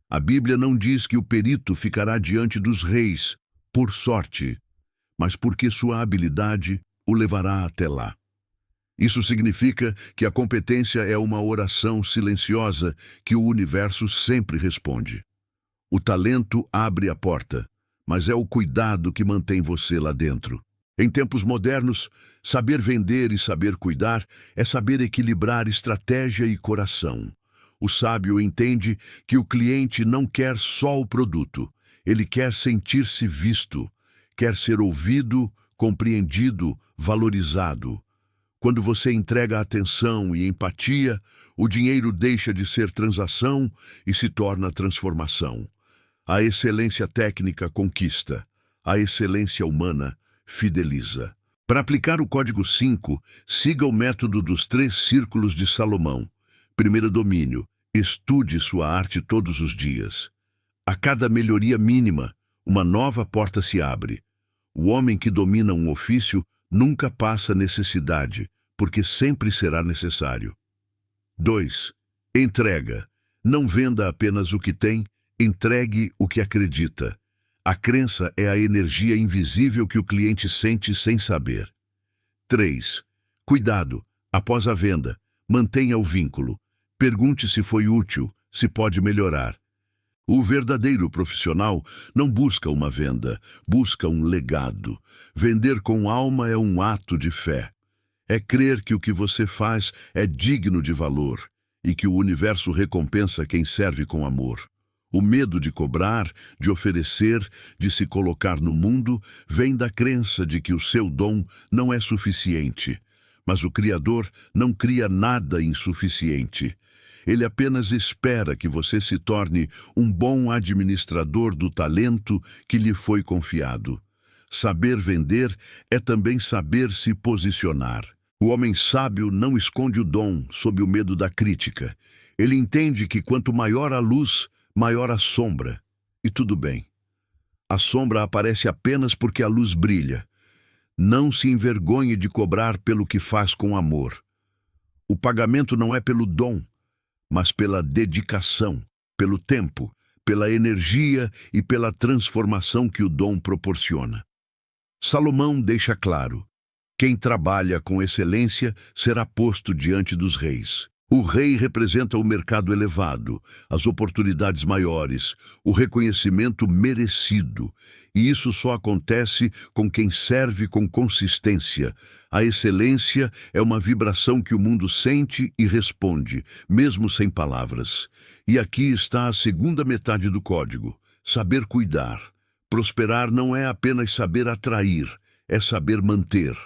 A Bíblia não diz que o perito ficará diante dos reis por sorte, mas porque sua habilidade o levará até lá. Isso significa que a competência é uma oração silenciosa que o universo sempre responde. O talento abre a porta, mas é o cuidado que mantém você lá dentro. Em tempos modernos, saber vender e saber cuidar é saber equilibrar estratégia e coração. O sábio entende que o cliente não quer só o produto, ele quer sentir-se visto, quer ser ouvido, compreendido, valorizado. Quando você entrega atenção e empatia, o dinheiro deixa de ser transação e se torna transformação. A excelência técnica conquista, a excelência humana fideliza. Para aplicar o código 5, siga o método dos 3 círculos de Salomão. Primeiro domínio, estude sua arte todos os dias. A cada melhoria mínima, uma nova porta se abre. O homem que domina um ofício nunca passa necessidade, porque sempre será necessário. 2. Entrega. Não venda apenas o que tem, entregue o que acredita. A crença é a energia invisível que o cliente sente sem saber. 3. Cuidado. Após a venda, mantenha o vínculo. Pergunte se foi útil, se pode melhorar. O verdadeiro profissional não busca uma venda, busca um legado. Vender com alma é um ato de fé. É crer que o que você faz é digno de valor e que o universo recompensa quem serve com amor. O medo de cobrar, de oferecer, de se colocar no mundo, vem da crença de que o seu dom não é suficiente. Mas o Criador não cria nada insuficiente. Ele apenas espera que você se torne um bom administrador do talento que lhe foi confiado. Saber vender é também saber se posicionar. O homem sábio não esconde o dom sob o medo da crítica. Ele entende que quanto maior a luz, maior a sombra. E tudo bem. A sombra aparece apenas porque a luz brilha. Não se envergonhe de cobrar pelo que faz com amor. O pagamento não é pelo dom, mas pela dedicação, pelo tempo, pela energia e pela transformação que o dom proporciona. Salomão deixa claro: quem trabalha com excelência será posto diante dos reis. O rei representa o mercado elevado, as oportunidades maiores, o reconhecimento merecido. E isso só acontece com quem serve com consistência. A excelência é uma vibração que o mundo sente e responde, mesmo sem palavras. E aqui está a segunda metade do código: saber cuidar. Prosperar não é apenas saber atrair, é saber manter.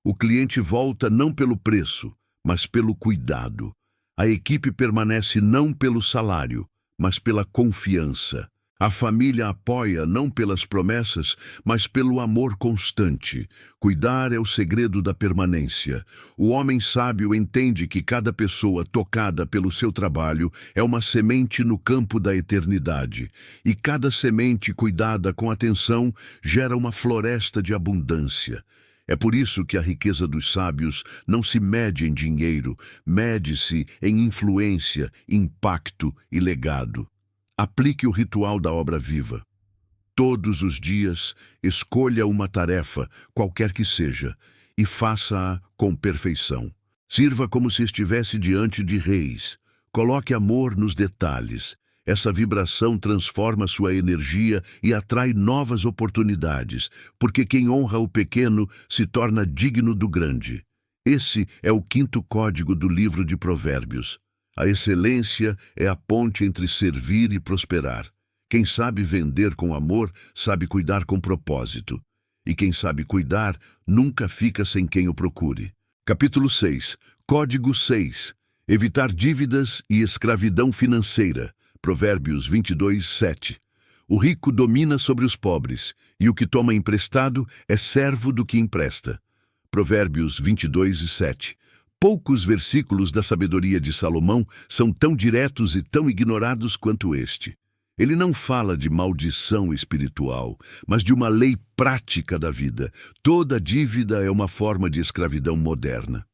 O cliente volta não pelo preço, mas pelo cuidado. A equipe permanece não pelo salário, mas pela confiança. A família apoia não pelas promessas, mas pelo amor constante. Cuidar é o segredo da permanência. O homem sábio entende que cada pessoa tocada pelo seu trabalho é uma semente no campo da eternidade. E cada semente cuidada com atenção gera uma floresta de abundância. É por isso que a riqueza dos sábios não se mede em dinheiro, mede-se em influência, impacto e legado. Aplique o ritual da obra viva. Todos os dias, escolha uma tarefa, qualquer que seja, e faça-a com perfeição. Sirva como se estivesse diante de reis. Coloque amor nos detalhes. Essa vibração transforma sua energia e atrai novas oportunidades, porque quem honra o pequeno se torna digno do grande. Esse é o 5º código do livro de Provérbios. A excelência é a ponte entre servir e prosperar. Quem sabe vender com amor, sabe cuidar com propósito. E quem sabe cuidar, nunca fica sem quem o procure. Capítulo 6. Código 6. Evitar dívidas e escravidão financeira. Provérbios 22, 7. O rico domina sobre os pobres, e o que toma emprestado é servo do que empresta. Provérbios 22, 7. Poucos versículos da sabedoria de Salomão são tão diretos e tão ignorados quanto este. Ele não fala de maldição espiritual, mas de uma lei prática da vida. Toda dívida é uma forma de escravidão moderna.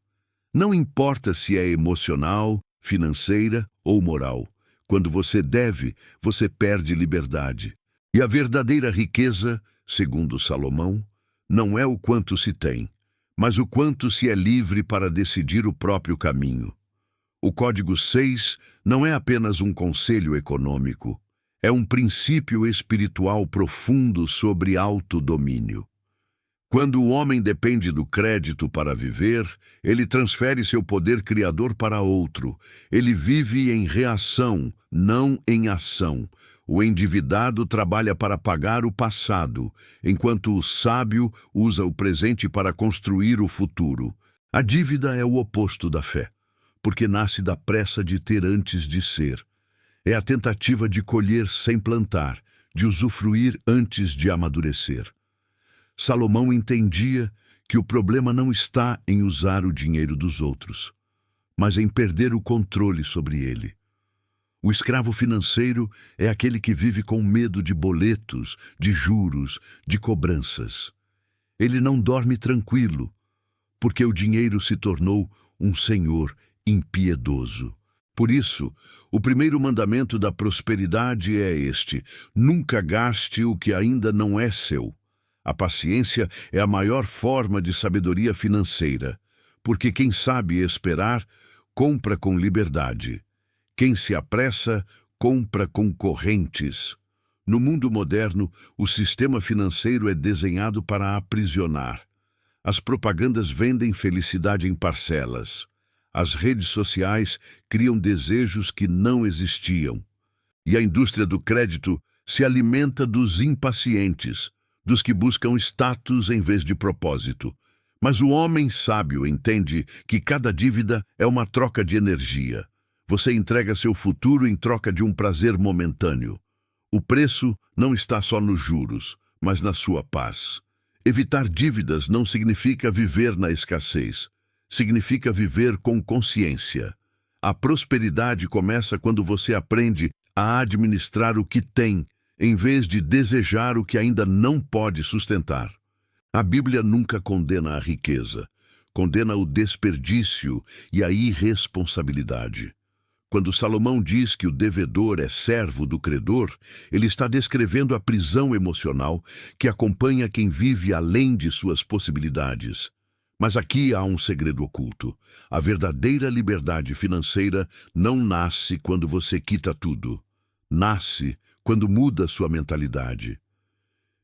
Não importa se é emocional, financeira ou moral. Quando você deve, você perde liberdade. E a verdadeira riqueza, segundo Salomão, não é o quanto se tem, mas o quanto se é livre para decidir o próprio caminho. O Código 6 não é apenas um conselho econômico, é um princípio espiritual profundo sobre autodomínio. Quando o homem depende do crédito para viver, ele transfere seu poder criador para outro. Ele vive em reação, não em ação. O endividado trabalha para pagar o passado, enquanto o sábio usa o presente para construir o futuro. A dívida é o oposto da fé, porque nasce da pressa de ter antes de ser. É a tentativa de colher sem plantar, de usufruir antes de amadurecer. Salomão entendia que o problema não está em usar o dinheiro dos outros, mas em perder o controle sobre ele. O escravo financeiro é aquele que vive com medo de boletos, de juros, de cobranças. Ele não dorme tranquilo, porque o dinheiro se tornou um senhor impiedoso. Por isso, o primeiro mandamento da prosperidade é este: nunca gaste o que ainda não é seu. A paciência é a maior forma de sabedoria financeira, porque quem sabe esperar, compra com liberdade. Quem se apressa, compra com correntes. No mundo moderno, o sistema financeiro é desenhado para aprisionar. As propagandas vendem felicidade em parcelas. As redes sociais criam desejos que não existiam. E a indústria do crédito se alimenta dos impacientes, dos que buscam status em vez de propósito. Mas o homem sábio entende que cada dívida é uma troca de energia. Você entrega seu futuro em troca de um prazer momentâneo. O preço não está só nos juros, mas na sua paz. Evitar dívidas não significa viver na escassez. Significa viver com consciência. A prosperidade começa quando você aprende a administrar o que tem, em vez de desejar o que ainda não pode sustentar. A Bíblia nunca condena a riqueza, condena o desperdício e a irresponsabilidade. Quando Salomão diz que o devedor é servo do credor, ele está descrevendo a prisão emocional que acompanha quem vive além de suas possibilidades. Mas aqui há um segredo oculto. A verdadeira liberdade financeira não nasce quando você quita tudo. Nasce quando muda sua mentalidade.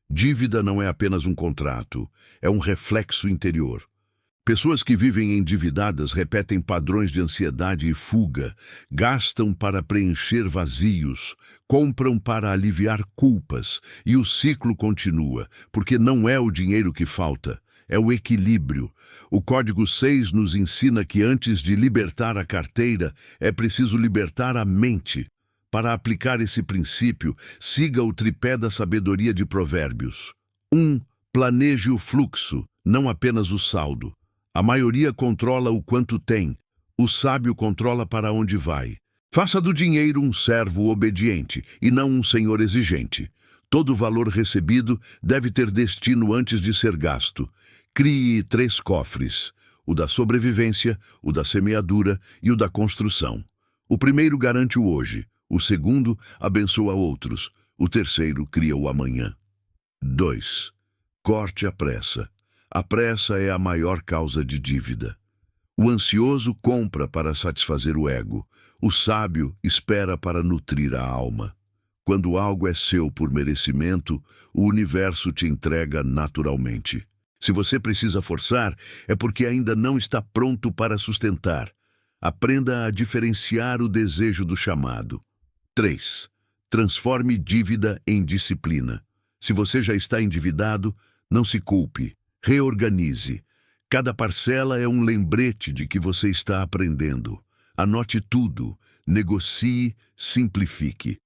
Dívida não é apenas um contrato, é um reflexo interior. Pessoas que vivem endividadas repetem padrões de ansiedade e fuga, gastam para preencher vazios, compram para aliviar culpas, e o ciclo continua, porque não é o dinheiro que falta, é o equilíbrio. O Código 6 nos ensina que antes de libertar a carteira, é preciso libertar a mente. Para aplicar esse princípio, siga o tripé da sabedoria de Provérbios. 1. Planeje o fluxo, não apenas o saldo. A maioria controla o quanto tem, o sábio controla para onde vai. Faça do dinheiro um servo obediente e não um senhor exigente. Todo valor recebido deve ter destino antes de ser gasto. Crie 3 cofres: o da sobrevivência, o da semeadura e o da construção. O primeiro garante o hoje. O segundo abençoa outros. O terceiro cria o amanhã. 2. Corte a pressa. A pressa é a maior causa de dívida. O ansioso compra para satisfazer o ego. O sábio espera para nutrir a alma. Quando algo é seu por merecimento, o universo te entrega naturalmente. Se você precisa forçar, é porque ainda não está pronto para sustentar. Aprenda a diferenciar o desejo do chamado. 3. Transforme dívida em disciplina. Se você já está endividado, não se culpe. Reorganize. Cada parcela é um lembrete de que você está aprendendo. Anote tudo. Negocie, simplifique.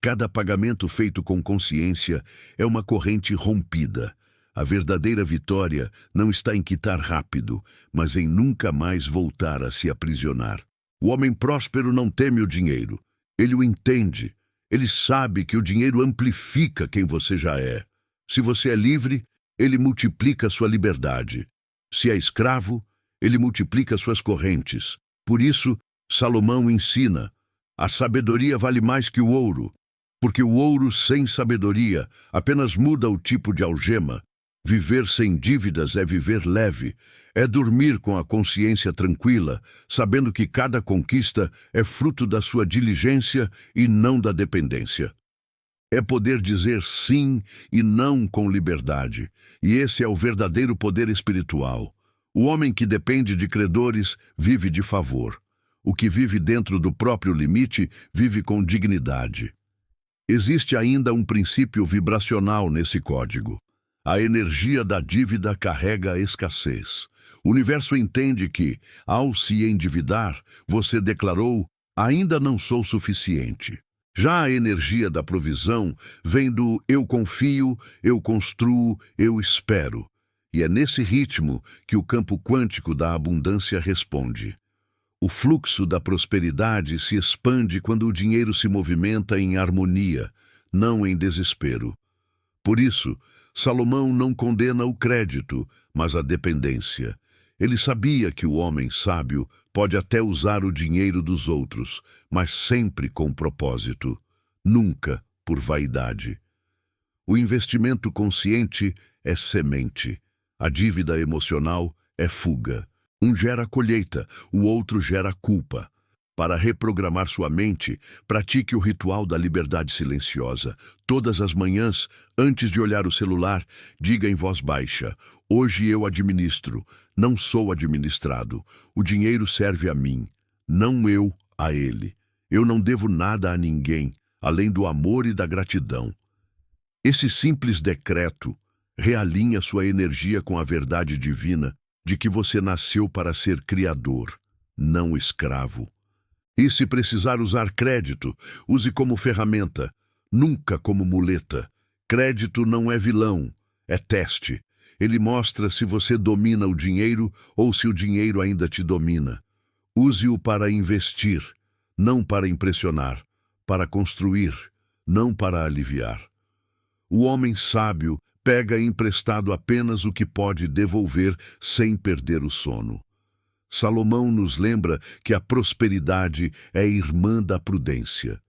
Cada pagamento feito com consciência é uma corrente rompida. A verdadeira vitória não está em quitar rápido, mas em nunca mais voltar a se aprisionar. O homem próspero não teme o dinheiro. Ele o entende. Ele sabe que o dinheiro amplifica quem você já é. Se você é livre, ele multiplica sua liberdade. Se é escravo, ele multiplica suas correntes. Por isso, Salomão ensina: a sabedoria vale mais que o ouro, porque o ouro sem sabedoria apenas muda o tipo de algema. Viver sem dívidas é viver leve, é dormir com a consciência tranquila, sabendo que cada conquista é fruto da sua diligência e não da dependência. É poder dizer sim e não com liberdade, e esse é o verdadeiro poder espiritual. O homem que depende de credores vive de favor. O que vive dentro do próprio limite vive com dignidade. Existe ainda um princípio vibracional nesse código. A energia da dívida carrega a escassez. O universo entende que, ao se endividar, você declarou: ainda não sou suficiente. Já a energia da provisão vem do eu confio, eu construo, eu espero. E é nesse ritmo que o campo quântico da abundância responde. O fluxo da prosperidade se expande quando o dinheiro se movimenta em harmonia, não em desespero. Por isso, Salomão não condena o crédito, mas a dependência. Ele sabia que o homem sábio pode até usar o dinheiro dos outros, mas sempre com propósito, nunca por vaidade. O investimento consciente é semente. A dívida emocional é fuga. Um gera colheita, o outro gera culpa. Para reprogramar sua mente, pratique o ritual da liberdade silenciosa. Todas as manhãs, antes de olhar o celular, diga em voz baixa: hoje eu administro, não sou administrado. O dinheiro serve a mim, não eu a ele. Eu não devo nada a ninguém, além do amor e da gratidão. Esse simples decreto realinha sua energia com a verdade divina de que você nasceu para ser criador, não escravo. E se precisar usar crédito, use como ferramenta, nunca como muleta. Crédito não é vilão, é teste. Ele mostra se você domina o dinheiro ou se o dinheiro ainda te domina. Use-o para investir, não para impressionar, para construir, não para aliviar. O homem sábio pega emprestado apenas o que pode devolver sem perder o sono. Salomão nos lembra que a prosperidade é irmã da prudência.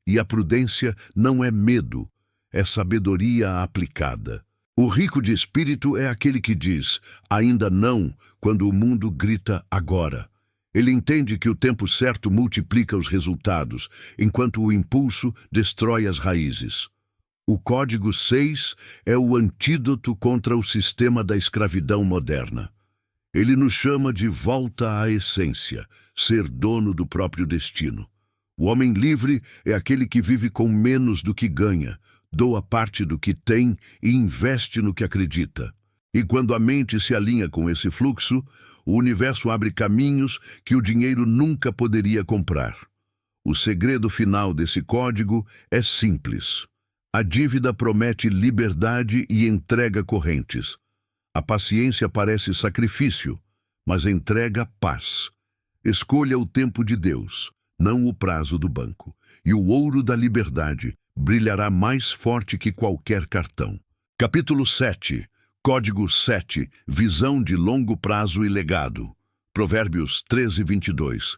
E a prudência não é medo, é sabedoria aplicada. O rico de espírito é aquele que diz, ainda não, quando o mundo grita agora. Ele entende que o tempo certo multiplica os resultados, enquanto o impulso destrói as raízes. O Código 6 é o antídoto contra o sistema da escravidão moderna. Ele nos chama de volta à essência, ser dono do próprio destino. O homem livre é aquele que vive com menos do que ganha, doa parte do que tem e investe no que acredita. E quando a mente se alinha com esse fluxo, o universo abre caminhos que o dinheiro nunca poderia comprar. O segredo final desse código é simples. A dívida promete liberdade e entrega correntes. A paciência parece sacrifício, mas entrega paz. Escolha o tempo de Deus, não o prazo do banco, e o ouro da liberdade brilhará mais forte que qualquer cartão. Capítulo 7, Código 7, Visão de longo prazo e legado. Provérbios 13:22.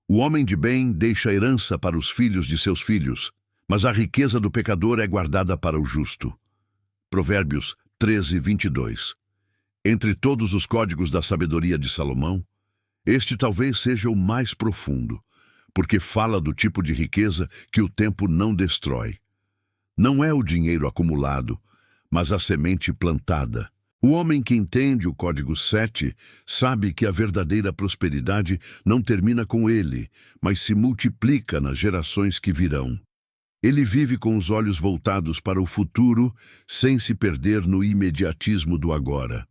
O homem de bem deixa herança para os filhos de seus filhos, mas a riqueza do pecador é guardada para o justo. Provérbios 13:22. Entre todos os códigos da sabedoria de Salomão, este talvez seja o mais profundo, porque fala do tipo de riqueza que o tempo não destrói. Não é o dinheiro acumulado, mas a semente plantada. O homem que entende o Código 7 sabe que a verdadeira prosperidade não termina com ele, mas se multiplica nas gerações que virão. Ele vive com os olhos voltados para o futuro, sem se perder no imediatismo do agora.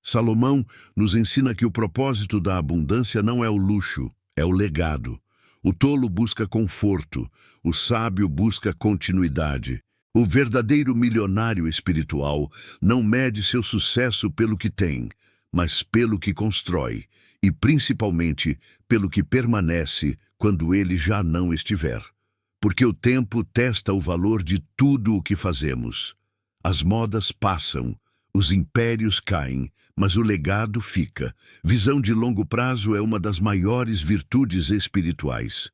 Salomão nos ensina que o propósito da abundância não é o luxo, é o legado. O tolo busca conforto, o sábio busca continuidade. O verdadeiro milionário espiritual não mede seu sucesso pelo que tem, mas pelo que constrói, e principalmente pelo que permanece quando ele já não estiver. Porque o tempo testa o valor de tudo o que fazemos. As modas passam, os impérios caem, mas o legado fica. Visão de longo prazo é uma das maiores virtudes espirituais.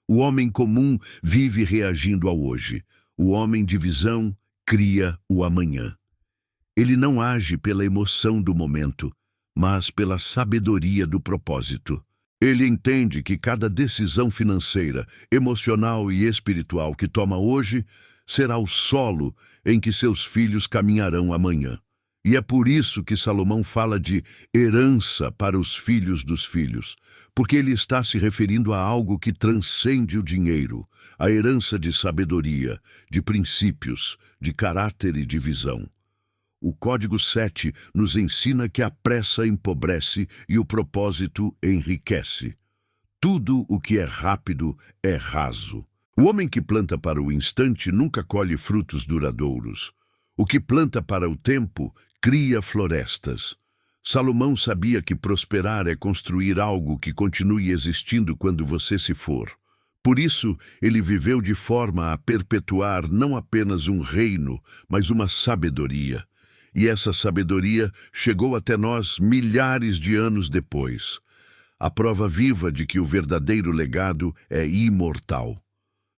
O homem comum vive reagindo ao hoje. O homem de visão cria o amanhã. Ele não age pela emoção do momento, mas pela sabedoria do propósito. Ele entende que cada decisão financeira, emocional e espiritual que toma hoje será o solo em que seus filhos caminharão amanhã. E é por isso que Salomão fala de herança para os filhos dos filhos, porque ele está se referindo a algo que transcende o dinheiro, a herança de sabedoria, de princípios, de caráter e de visão. O Código 7 nos ensina que a pressa empobrece e o propósito enriquece. Tudo o que é rápido é raso. O homem que planta para o instante nunca colhe frutos duradouros. O que planta para o tempo cria florestas. Salomão sabia que prosperar é construir algo que continue existindo quando você se for. Por isso, ele viveu de forma a perpetuar não apenas um reino, mas uma sabedoria. E essa sabedoria chegou até nós milhares de anos depois. A prova viva de que o verdadeiro legado é imortal.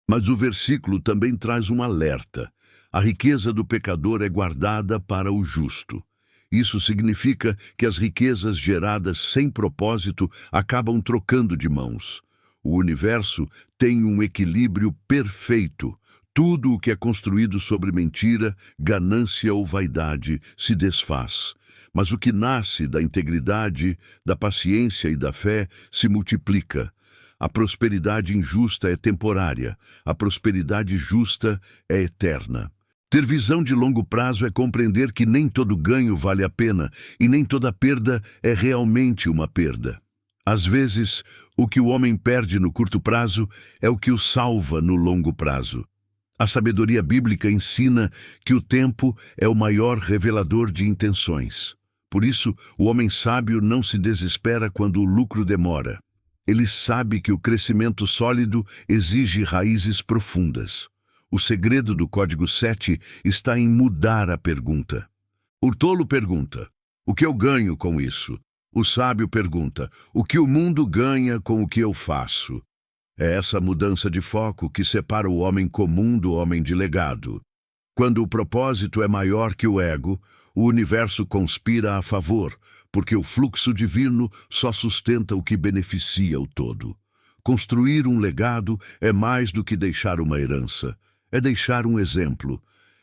Mas o versículo também traz um alerta. A riqueza do pecador é guardada para o justo. Isso significa que as riquezas geradas sem propósito acabam trocando de mãos. O universo tem um equilíbrio perfeito. Tudo o que é construído sobre mentira, ganância ou vaidade se desfaz. Mas o que nasce da integridade, da paciência e da fé se multiplica. A prosperidade injusta é temporária, a prosperidade justa é eterna. Ter visão de longo prazo é compreender que nem todo ganho vale a pena e nem toda perda é realmente uma perda. Às vezes, o que o homem perde no curto prazo é o que o salva no longo prazo. A sabedoria bíblica ensina que o tempo é o maior revelador de intenções. Por isso, o homem sábio não se desespera quando o lucro demora. Ele sabe que o crescimento sólido exige raízes profundas. O segredo do Código 7 está em mudar a pergunta. O tolo pergunta: o que eu ganho com isso? O sábio pergunta: o que o mundo ganha com o que eu faço? É essa mudança de foco que separa o homem comum do homem de legado. Quando o propósito é maior que o ego, o universo conspira a favor, porque o fluxo divino só sustenta o que beneficia o todo. Construir um legado é mais do que deixar uma herança. É deixar um exemplo.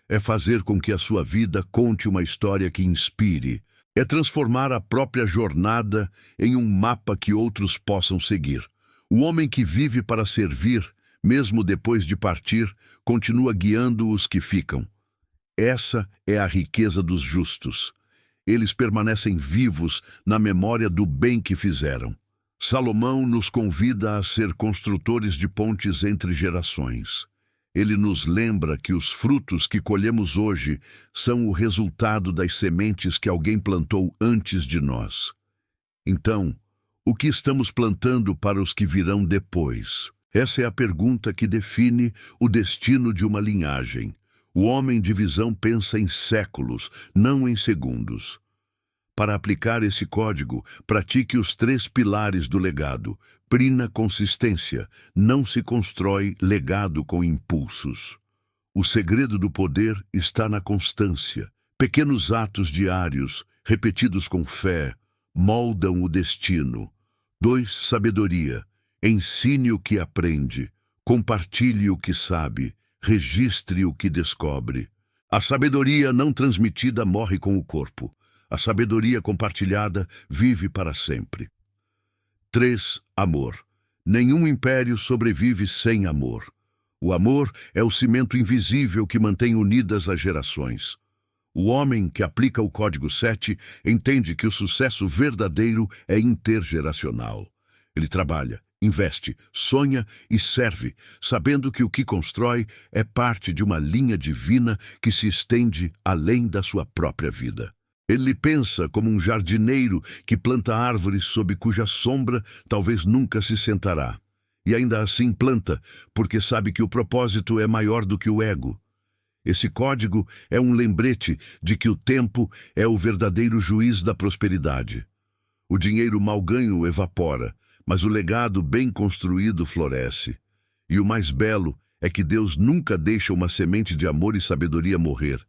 É fazer com que a sua vida conte uma história que inspire. É transformar a própria jornada em um mapa que outros possam seguir. O homem que vive para servir, mesmo depois de partir, continua guiando os que ficam. Essa é a riqueza dos justos. Eles permanecem vivos na memória do bem que fizeram. Salomão nos convida a ser construtores de pontes entre gerações. Ele nos lembra que os frutos que colhemos hoje são o resultado das sementes que alguém plantou antes de nós. Então, o que estamos plantando para os que virão depois? Essa é a pergunta que define o destino de uma linhagem. O homem de visão pensa em séculos, não em segundos. Para aplicar esse código, pratique os 3 pilares do legado. Prina consistência. Não se constrói legado com impulsos. O segredo do poder está na constância. Pequenos atos diários, repetidos com fé, moldam o destino. 2. Sabedoria. Ensine o que aprende. Compartilhe o que sabe. Registre o que descobre. A sabedoria não transmitida morre com o corpo. A sabedoria compartilhada vive para sempre. 3. Amor. Nenhum império sobrevive sem amor. O amor é o cimento invisível que mantém unidas as gerações. O homem que aplica o Código 7 entende que o sucesso verdadeiro é intergeracional. Ele trabalha, investe, sonha e serve, sabendo que o que constrói é parte de uma linha divina que se estende além da sua própria vida. Ele pensa como um jardineiro que planta árvores sob cuja sombra talvez nunca se sentará. E ainda assim planta, porque sabe que o propósito é maior do que o ego. Esse código é um lembrete de que o tempo é o verdadeiro juiz da prosperidade. O dinheiro mal ganho evapora, mas o legado bem construído floresce. E o mais belo é que Deus nunca deixa uma semente de amor e sabedoria morrer.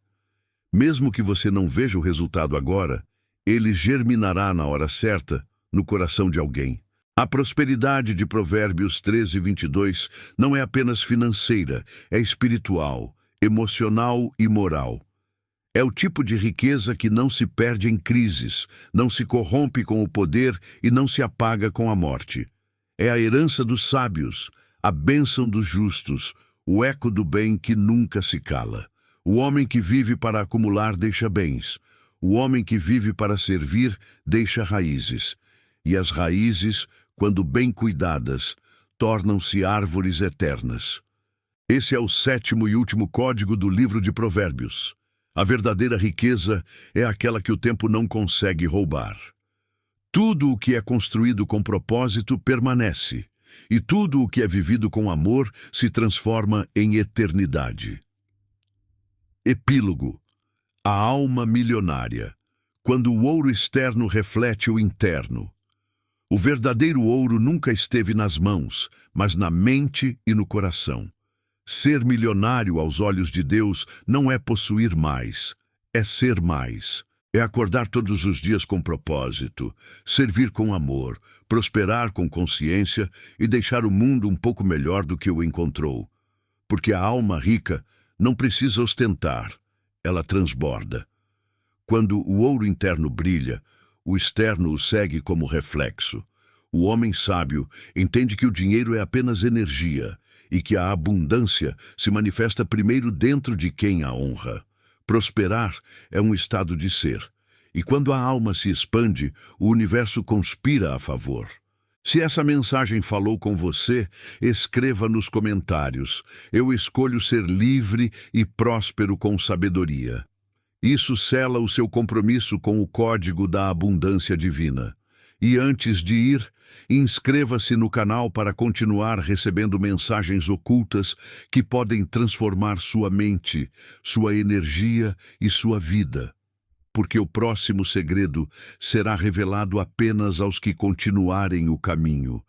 Mesmo que você não veja o resultado agora, ele germinará na hora certa no coração de alguém. A prosperidade de Provérbios 13:22 não é apenas financeira, é espiritual, emocional e moral. É o tipo de riqueza que não se perde em crises, não se corrompe com o poder e não se apaga com a morte. É a herança dos sábios, a bênção dos justos, o eco do bem que nunca se cala. O homem que vive para acumular deixa bens. O homem que vive para servir deixa raízes. E as raízes, quando bem cuidadas, tornam-se árvores eternas. Esse é o 7º e último código do livro de Provérbios. A verdadeira riqueza é aquela que o tempo não consegue roubar. Tudo o que é construído com propósito permanece, e tudo o que é vivido com amor se transforma em eternidade. Epílogo. A alma milionária. Quando o ouro externo reflete o interno. O verdadeiro ouro nunca esteve nas mãos, mas na mente e no coração. Ser milionário aos olhos de Deus não é possuir mais, é ser mais. É acordar todos os dias com propósito, servir com amor, prosperar com consciência e deixar o mundo um pouco melhor do que o encontrou. Porque a alma rica não precisa ostentar, ela transborda. Quando o ouro interno brilha, o externo o segue como reflexo. O homem sábio entende que o dinheiro é apenas energia e que a abundância se manifesta primeiro dentro de quem a honra. Prosperar é um estado de ser, e quando a alma se expande, o universo conspira a favor. Se essa mensagem falou com você, escreva nos comentários. Eu escolho ser livre e próspero com sabedoria. Isso sela o seu compromisso com o código da abundância divina. E antes de ir, inscreva-se no canal para continuar recebendo mensagens ocultas que podem transformar sua mente, sua energia e sua vida. Porque o próximo segredo será revelado apenas aos que continuarem o caminho.